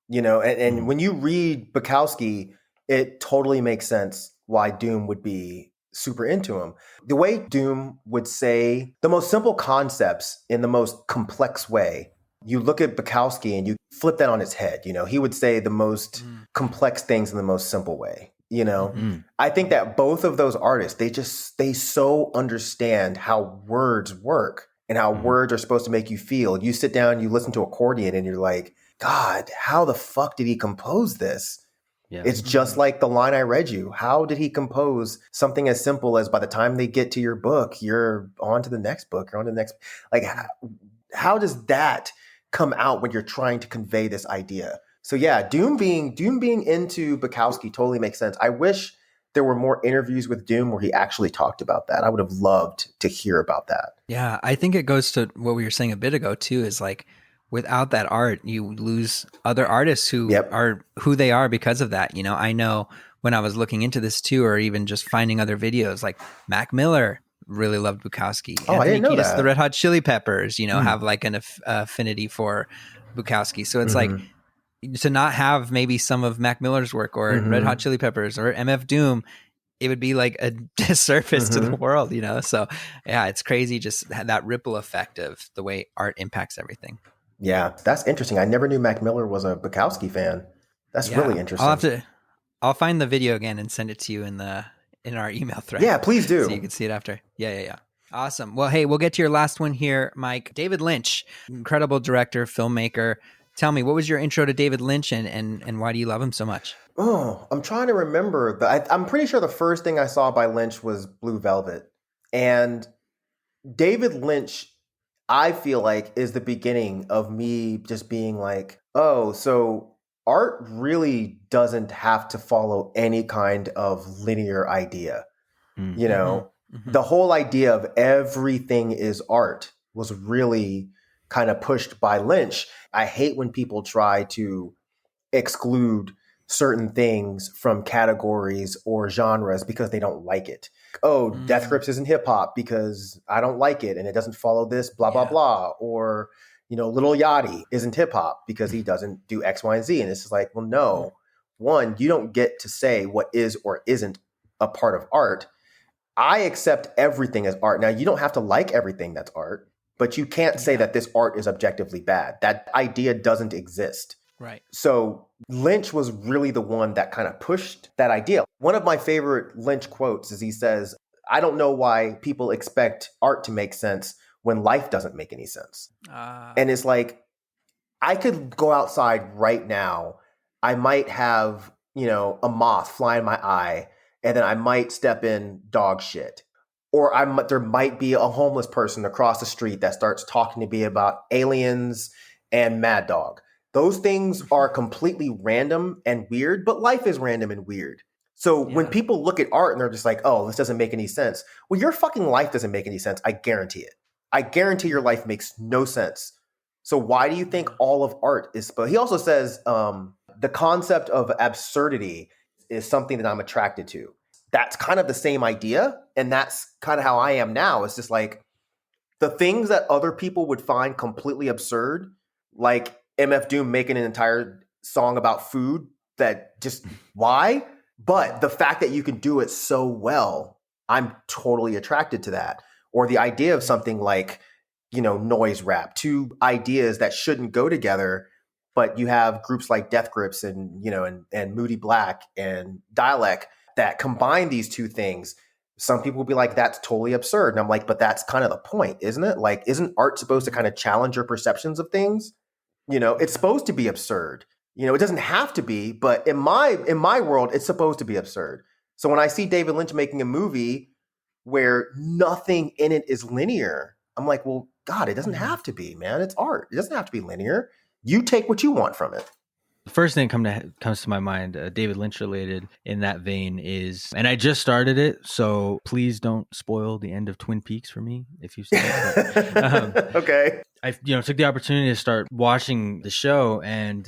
you know, and when you read Bukowski, it totally makes sense why Doom would be super into him. The way Doom would say the most simple concepts in the most complex way. You look at Bukowski and you flip that on its head. You know, he would say the most complex things in the most simple way. You know, I think that both of those artists, they so understand how words work and how words are supposed to make you feel. You sit down, you listen to accordion and you're like, God, how the fuck did he compose this? Yeah. It's just like the line I read you. How did he compose something as simple as by the time they get to your book, you're on to the next book, you're on to the next, like, how does that come out when you're trying to convey this idea? So yeah, Doom being into Bukowski totally makes sense. I wish there were more interviews with Doom where he actually talked about that. I would have loved to hear about that. Yeah, I think it goes to what we were saying a bit ago too, is like without that art, you lose other artists who are who they are because of that. You know, I know when I was looking into this too, or even just finding other videos, like Mac Miller really loved Bukowski. Oh, I didn't know that. The Red Hot Chili Peppers, you know, have like an affinity for Bukowski. So it's like to not have maybe some of Mac Miller's work or Red Hot Chili Peppers or MF Doom, it would be like a disservice to the world, you know? So yeah, it's crazy just that ripple effect of the way art impacts everything. Yeah, that's interesting. I never knew Mac Miller was a Bukowski fan. That's really interesting. I'll find the video again and send it to you in our email thread. Yeah, please do. So you can see it after. Yeah. Awesome. Well, hey, we'll get to your last one here, Myke. David Lynch, incredible director, filmmaker. Tell me, what was your intro to David Lynch and why do you love him so much? Oh, I'm trying to remember. I'm pretty sure the first thing I saw by Lynch was Blue Velvet. And David Lynch, I feel like, is the beginning of me just being like, oh, so art really doesn't have to follow any kind of linear idea. You know, the whole idea of everything is art was really kind of pushed by Lynch. I hate when people try to exclude certain things from categories or genres because they don't like it. Oh, Death Grips isn't hip hop because I don't like it and it doesn't follow this, blah, blah, blah. Or, you know, Lil Yachty isn't hip hop because he doesn't do X, Y, and Z. And it's just like, well, no. One, you don't get to say what is or isn't a part of art. I accept everything as art. Now, you don't have to like everything that's art, but you can't say that this art is objectively bad. That idea doesn't exist. Right. So Lynch was really the one that kind of pushed that idea. One of my favorite Lynch quotes is he says, I don't know why people expect art to make sense when life doesn't make any sense. And it's like, I could go outside right now. I might have, you know, a moth fly in my eye, and then I might step in dog shit. Or there might be a homeless person across the street that starts talking to me about aliens and Mad Dog. Those things are completely random and weird, but life is random and weird. So when people look at art and they're just like, oh, this doesn't make any sense. Well, your fucking life doesn't make any sense. I guarantee it. I guarantee your life makes no sense. So why do you think all of art is supposed? He also says the concept of absurdity is something that I'm attracted to. That's kind of the same idea. And that's kind of how I am now. It's just like the things that other people would find completely absurd, like MF Doom making an entire song about food that just why? But the fact that you can do it so well, I'm totally attracted to that. Or the idea of something like, you know, noise rap, two ideas that shouldn't go together, but you have groups like Death Grips and, you know, and Moody Black and Dialect that combine these two things. Some people will be like, that's totally absurd. And I'm like, but that's kind of the point, isn't it? Like, isn't art supposed to kind of challenge your perceptions of things? You know, it's supposed to be absurd. You know, it doesn't have to be, but in my world, it's supposed to be absurd. So when I see David Lynch making a movie where nothing in it is linear, I'm like, well, God, it doesn't have to be, man. It's art. It doesn't have to be linear. You take what you want from it. The first thing comes to my mind, David Lynch related in that vein is, and I just started it, so please don't spoil the end of Twin Peaks for me if you've seen it. But, okay. I took the opportunity to start watching the show, and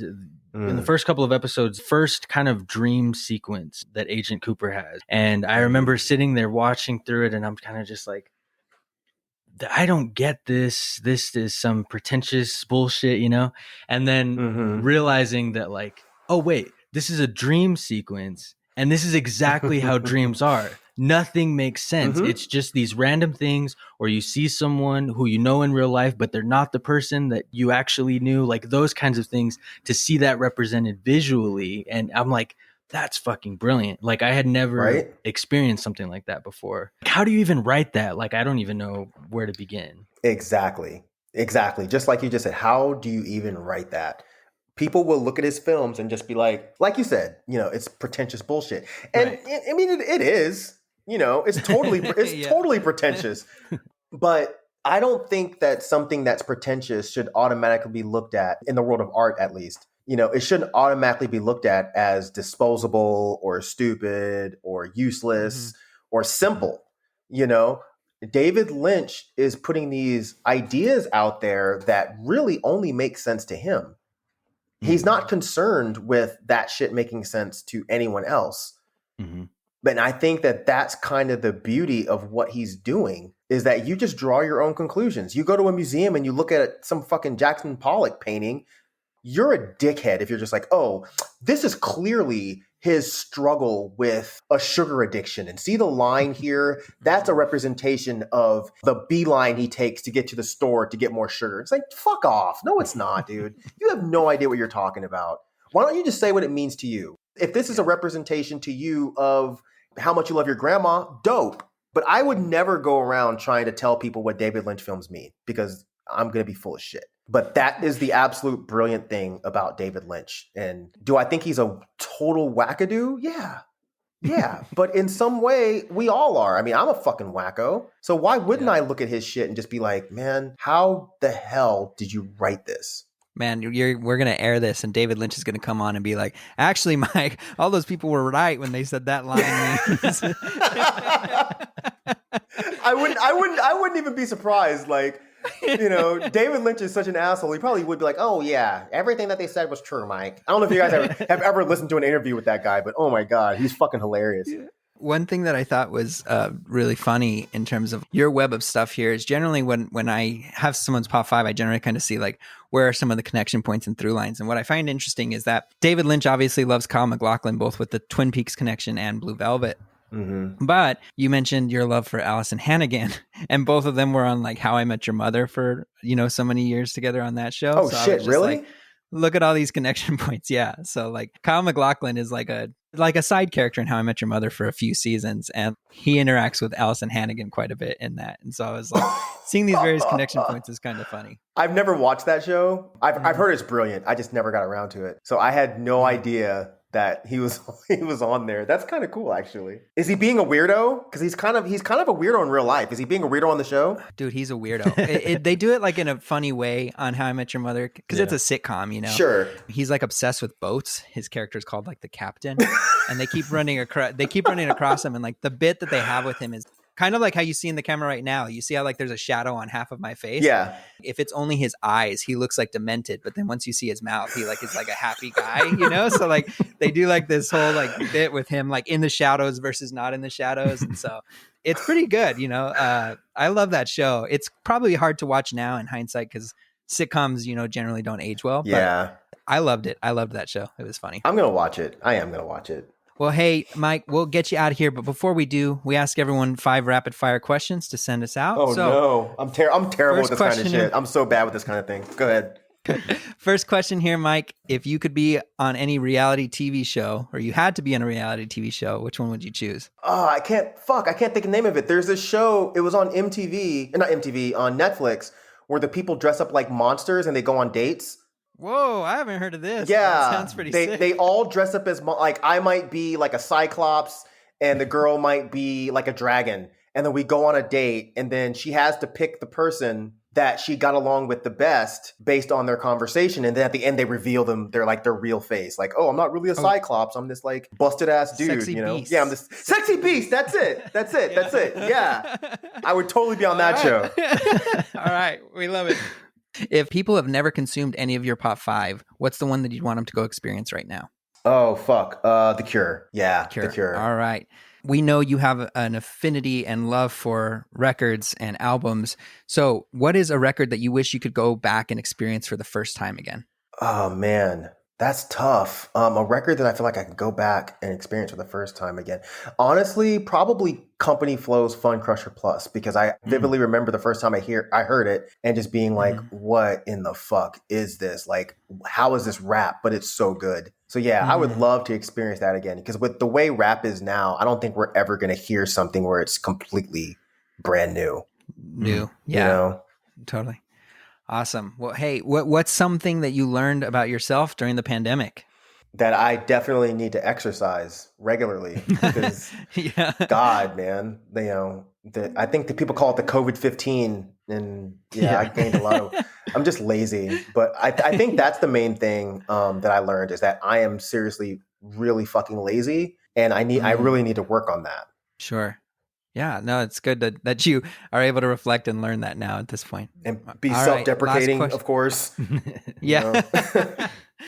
in the first couple of episodes, first kind of dream sequence that Agent Cooper has, and I remember sitting there watching through it, and I'm kind of just like, I don't get this. This is some pretentious bullshit, And then realizing that, like, oh, wait, this is a dream sequence. And this is exactly how dreams are. Nothing makes sense. It's just these random things, or you see someone who you know in real life, but they're not the person that you actually knew, like those kinds of things, to see that represented visually. And I'm like, that's fucking brilliant. Like, I had never experienced something like that before. How do you even write that? Like, I don't even know where to begin. Exactly. Just like you just said, how do you even write that? People will look at his films and just be like you said, it's pretentious bullshit. And I mean, it is, it's totally, totally pretentious. But I don't think that something that's pretentious should automatically be looked at, in the world of art at least. It shouldn't automatically be looked at as disposable or stupid or useless or simple. David Lynch is putting these ideas out there that really only make sense to him. He's not concerned with that shit making sense to anyone else. But I think that that's kind of the beauty of what he's doing, is that you just draw your own conclusions. You go to a museum and you look at some fucking Jackson Pollock painting. You're a dickhead if you're just like, oh, this is clearly his struggle with a sugar addiction. And see the line here? That's a representation of the beeline he takes to get to the store to get more sugar. It's like, fuck off. No, it's not, dude. You have no idea what you're talking about. Why don't you just say what it means to you? If this is a representation to you of how much you love your grandma, dope. But I would never go around trying to tell people what David Lynch films mean, because I'm going to be full of shit. But that is the absolute brilliant thing about David Lynch. And do I think he's a total wackadoo? Yeah. But in some way, we all are. I mean, I'm a fucking wacko. So why wouldn't I look at his shit and just be like, man, how the hell did you write this? Man, we're going to air this, and David Lynch is going to come on and be like, actually, Myke, all those people were right when they said that line. I wouldn't even be surprised. Like, David Lynch is such an asshole. He probably would be like, oh yeah, everything that they said was true, Myke. I don't know if you guys have ever listened to an interview with that guy, but oh my God, he's fucking hilarious. Yeah. One thing that I thought was really funny in terms of your web of stuff here is generally when I have someone's Pop 5, I generally kind of see like, where are some of the connection points and through lines? And what I find interesting is that David Lynch obviously loves Kyle MacLachlan, both with the Twin Peaks connection and Blue Velvet. But you mentioned your love for Allison Hannigan, and both of them were on like How I Met Your Mother for, so many years together on that show. Oh, so shit, really? Like, look at all these connection points. Yeah. So like Kyle MacLachlan is like a side character in How I Met Your Mother for a few seasons, and he interacts with Allison Hannigan quite a bit in that. And so I was like, seeing these various connection points is kind of funny. I've never watched that show. I've heard it's brilliant. I just never got around to it. So I had no idea that he was on there. That's kind of cool, actually. Is he being a weirdo? Because he's kind of a weirdo in real life. Is he being a weirdo on the show? Dude, he's a weirdo. They do it like in a funny way on How I Met Your Mother, because it's a sitcom, Sure. He's like obsessed with boats. His character's called like the captain, and they keep running across him. And like the bit that they have with him is kind of like how you see in the camera right now. You see how like there's a shadow on half of my face? Yeah. If it's only his eyes, he looks like demented. But then once you see his mouth, he like is like a happy guy, So like they do like this whole like bit with him like in the shadows versus not in the shadows. And so it's pretty good, I love that show. It's probably hard to watch now in hindsight because sitcoms, generally don't age well. Yeah. But I loved it. I loved that show. It was funny. I'm going to watch it. I am going to watch it. Well, hey, Myke, we'll get you out of here. But before we do, we ask everyone 5 rapid fire questions to send us out. Oh, no. I'm terrible with this kind of shit. I'm so bad with this kind of thing. Go ahead. First question here, Myke. If you could be on any reality TV show, or you had to be on a reality TV show, which one would you choose? Oh, I can't think of the name of it. There's this show. It was on on Netflix, where the people dress up like monsters and they go on dates. Whoa, I haven't heard of this. Yeah, that sounds pretty sick. They all dress up as, like, I might be like a cyclops and the girl might be like a dragon. And then we go on a date, and then she has to pick the person that she got along with the best based on their conversation. And then at the end, they reveal them, they're like their real face. Like, oh, I'm not really a Cyclops. I'm this like busted ass dude, sexy you know? beast. Yeah, I'm this sexy beast. That's it. That's it. That's it. Yeah. I would totally be on that show. All right. We love it. If people have never consumed any of your Pop 5, what's the one that you'd want them to go experience right now? Oh, fuck. The Cure. Yeah, The Cure. All right. We know you have an affinity and love for records and albums. So what is a record that you wish you could go back and experience for the first time again? Oh, man. That's tough. A record that I feel like I can go back and experience for the first time again. Honestly, probably Company Flow's Fun Crusher Plus, because I vividly remember the first time I heard it and just being like, what in the fuck is this? Like, how is this rap? But it's so good. So yeah, I would love to experience that again, because with the way rap is now, I don't think we're ever going to hear something where it's completely brand new. Yeah, you know? Totally. Awesome. Well, hey, what's something that you learned about yourself during the pandemic? That I definitely need to exercise regularly, because God, man, I think the people call it the COVID-15, and I gained a lot of, I'm just lazy, but I think that's the main thing that I learned, is that I am seriously really fucking lazy, and I really need to work on that. Sure. Yeah, no, it's good that you are able to reflect and learn that now at this point. And be self-deprecating, of course. Yeah.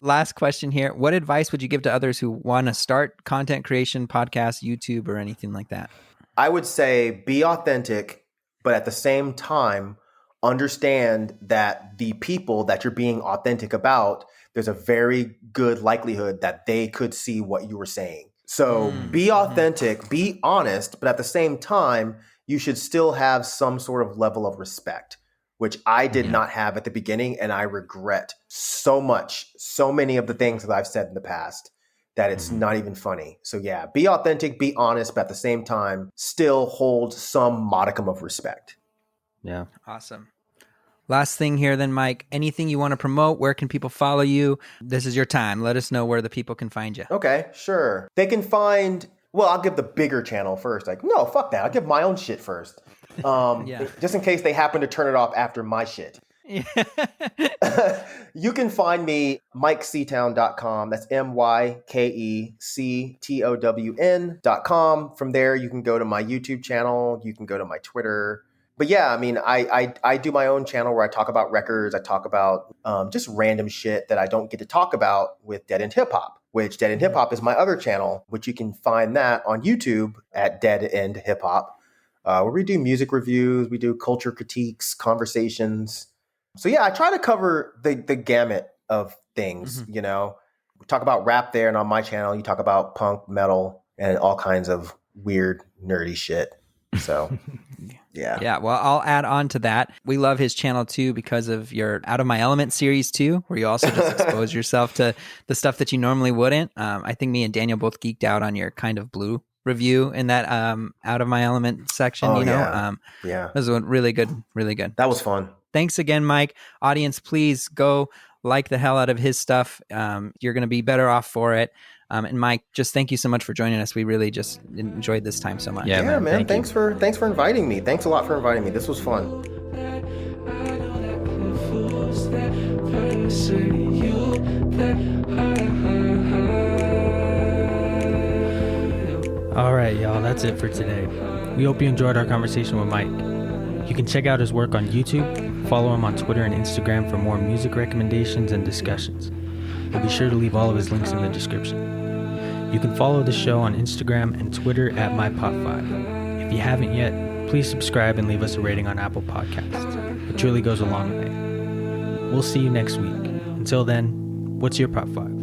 Last question here. What advice would you give to others who want to start content creation, podcasts, YouTube, or anything like that? I would say be authentic, but at the same time, understand that the people that you're being authentic about, there's a very good likelihood that they could see what you were saying. So be authentic, be honest, but at the same time, you should still have some sort of level of respect, which I did not have at the beginning. And I regret so many of the things that I've said in the past, that it's not even funny. So yeah, be authentic, be honest, but at the same time, still hold some modicum of respect. Yeah. Awesome. Last thing here then, Myke, anything you want to promote? Where can people follow you? This is your time. Let us know where the people can find you. Okay, sure. They can find, well, I'll give the bigger channel first. Like, no, fuck that. I'll give my own shit first. Just in case they happen to turn it off after my shit. You can find me MykeCtown.com. That's MykeCtown.com. From there, you can go to my YouTube channel. You can go to my Twitter. But yeah, I mean, I do my own channel where I talk about records. I talk about just random shit that I don't get to talk about with Dead End Hip Hop, which Dead End Hip Hop is my other channel, which you can find that on YouTube at Dead End Hip Hop, where we do music reviews, we do culture critiques, conversations. So yeah, I try to cover the gamut of things, you know. We talk about rap there, and on my channel, you talk about punk, metal, and all kinds of weird, nerdy shit. So... Yeah. Well, I'll add on to that. We love his channel too because of your Out of My Element series too, where you also just expose yourself to the stuff that you normally wouldn't. I think me and Daniel both geeked out on your Kind of Blue review in that Out of My Element section. It was really good. That was fun. Thanks again, Myke. Audience, please go like the hell out of his stuff. You're going to be better off for it. And Myke, just thank you so much for joining us. We really just enjoyed this time so much. Yeah, man. Thanks for inviting me. Thanks a lot for inviting me. This was fun. All right, y'all. That's it for today. We hope you enjoyed our conversation with Myke. You can check out his work on YouTube, follow him on Twitter and Instagram for more music recommendations and discussions. We'll be sure to leave all of his links in the description. You can follow the show on Instagram and Twitter at MyPop5. If you haven't yet, please subscribe and leave us a rating on Apple Podcasts. It truly goes a long way. We'll see you next week. Until then, what's your Pop 5?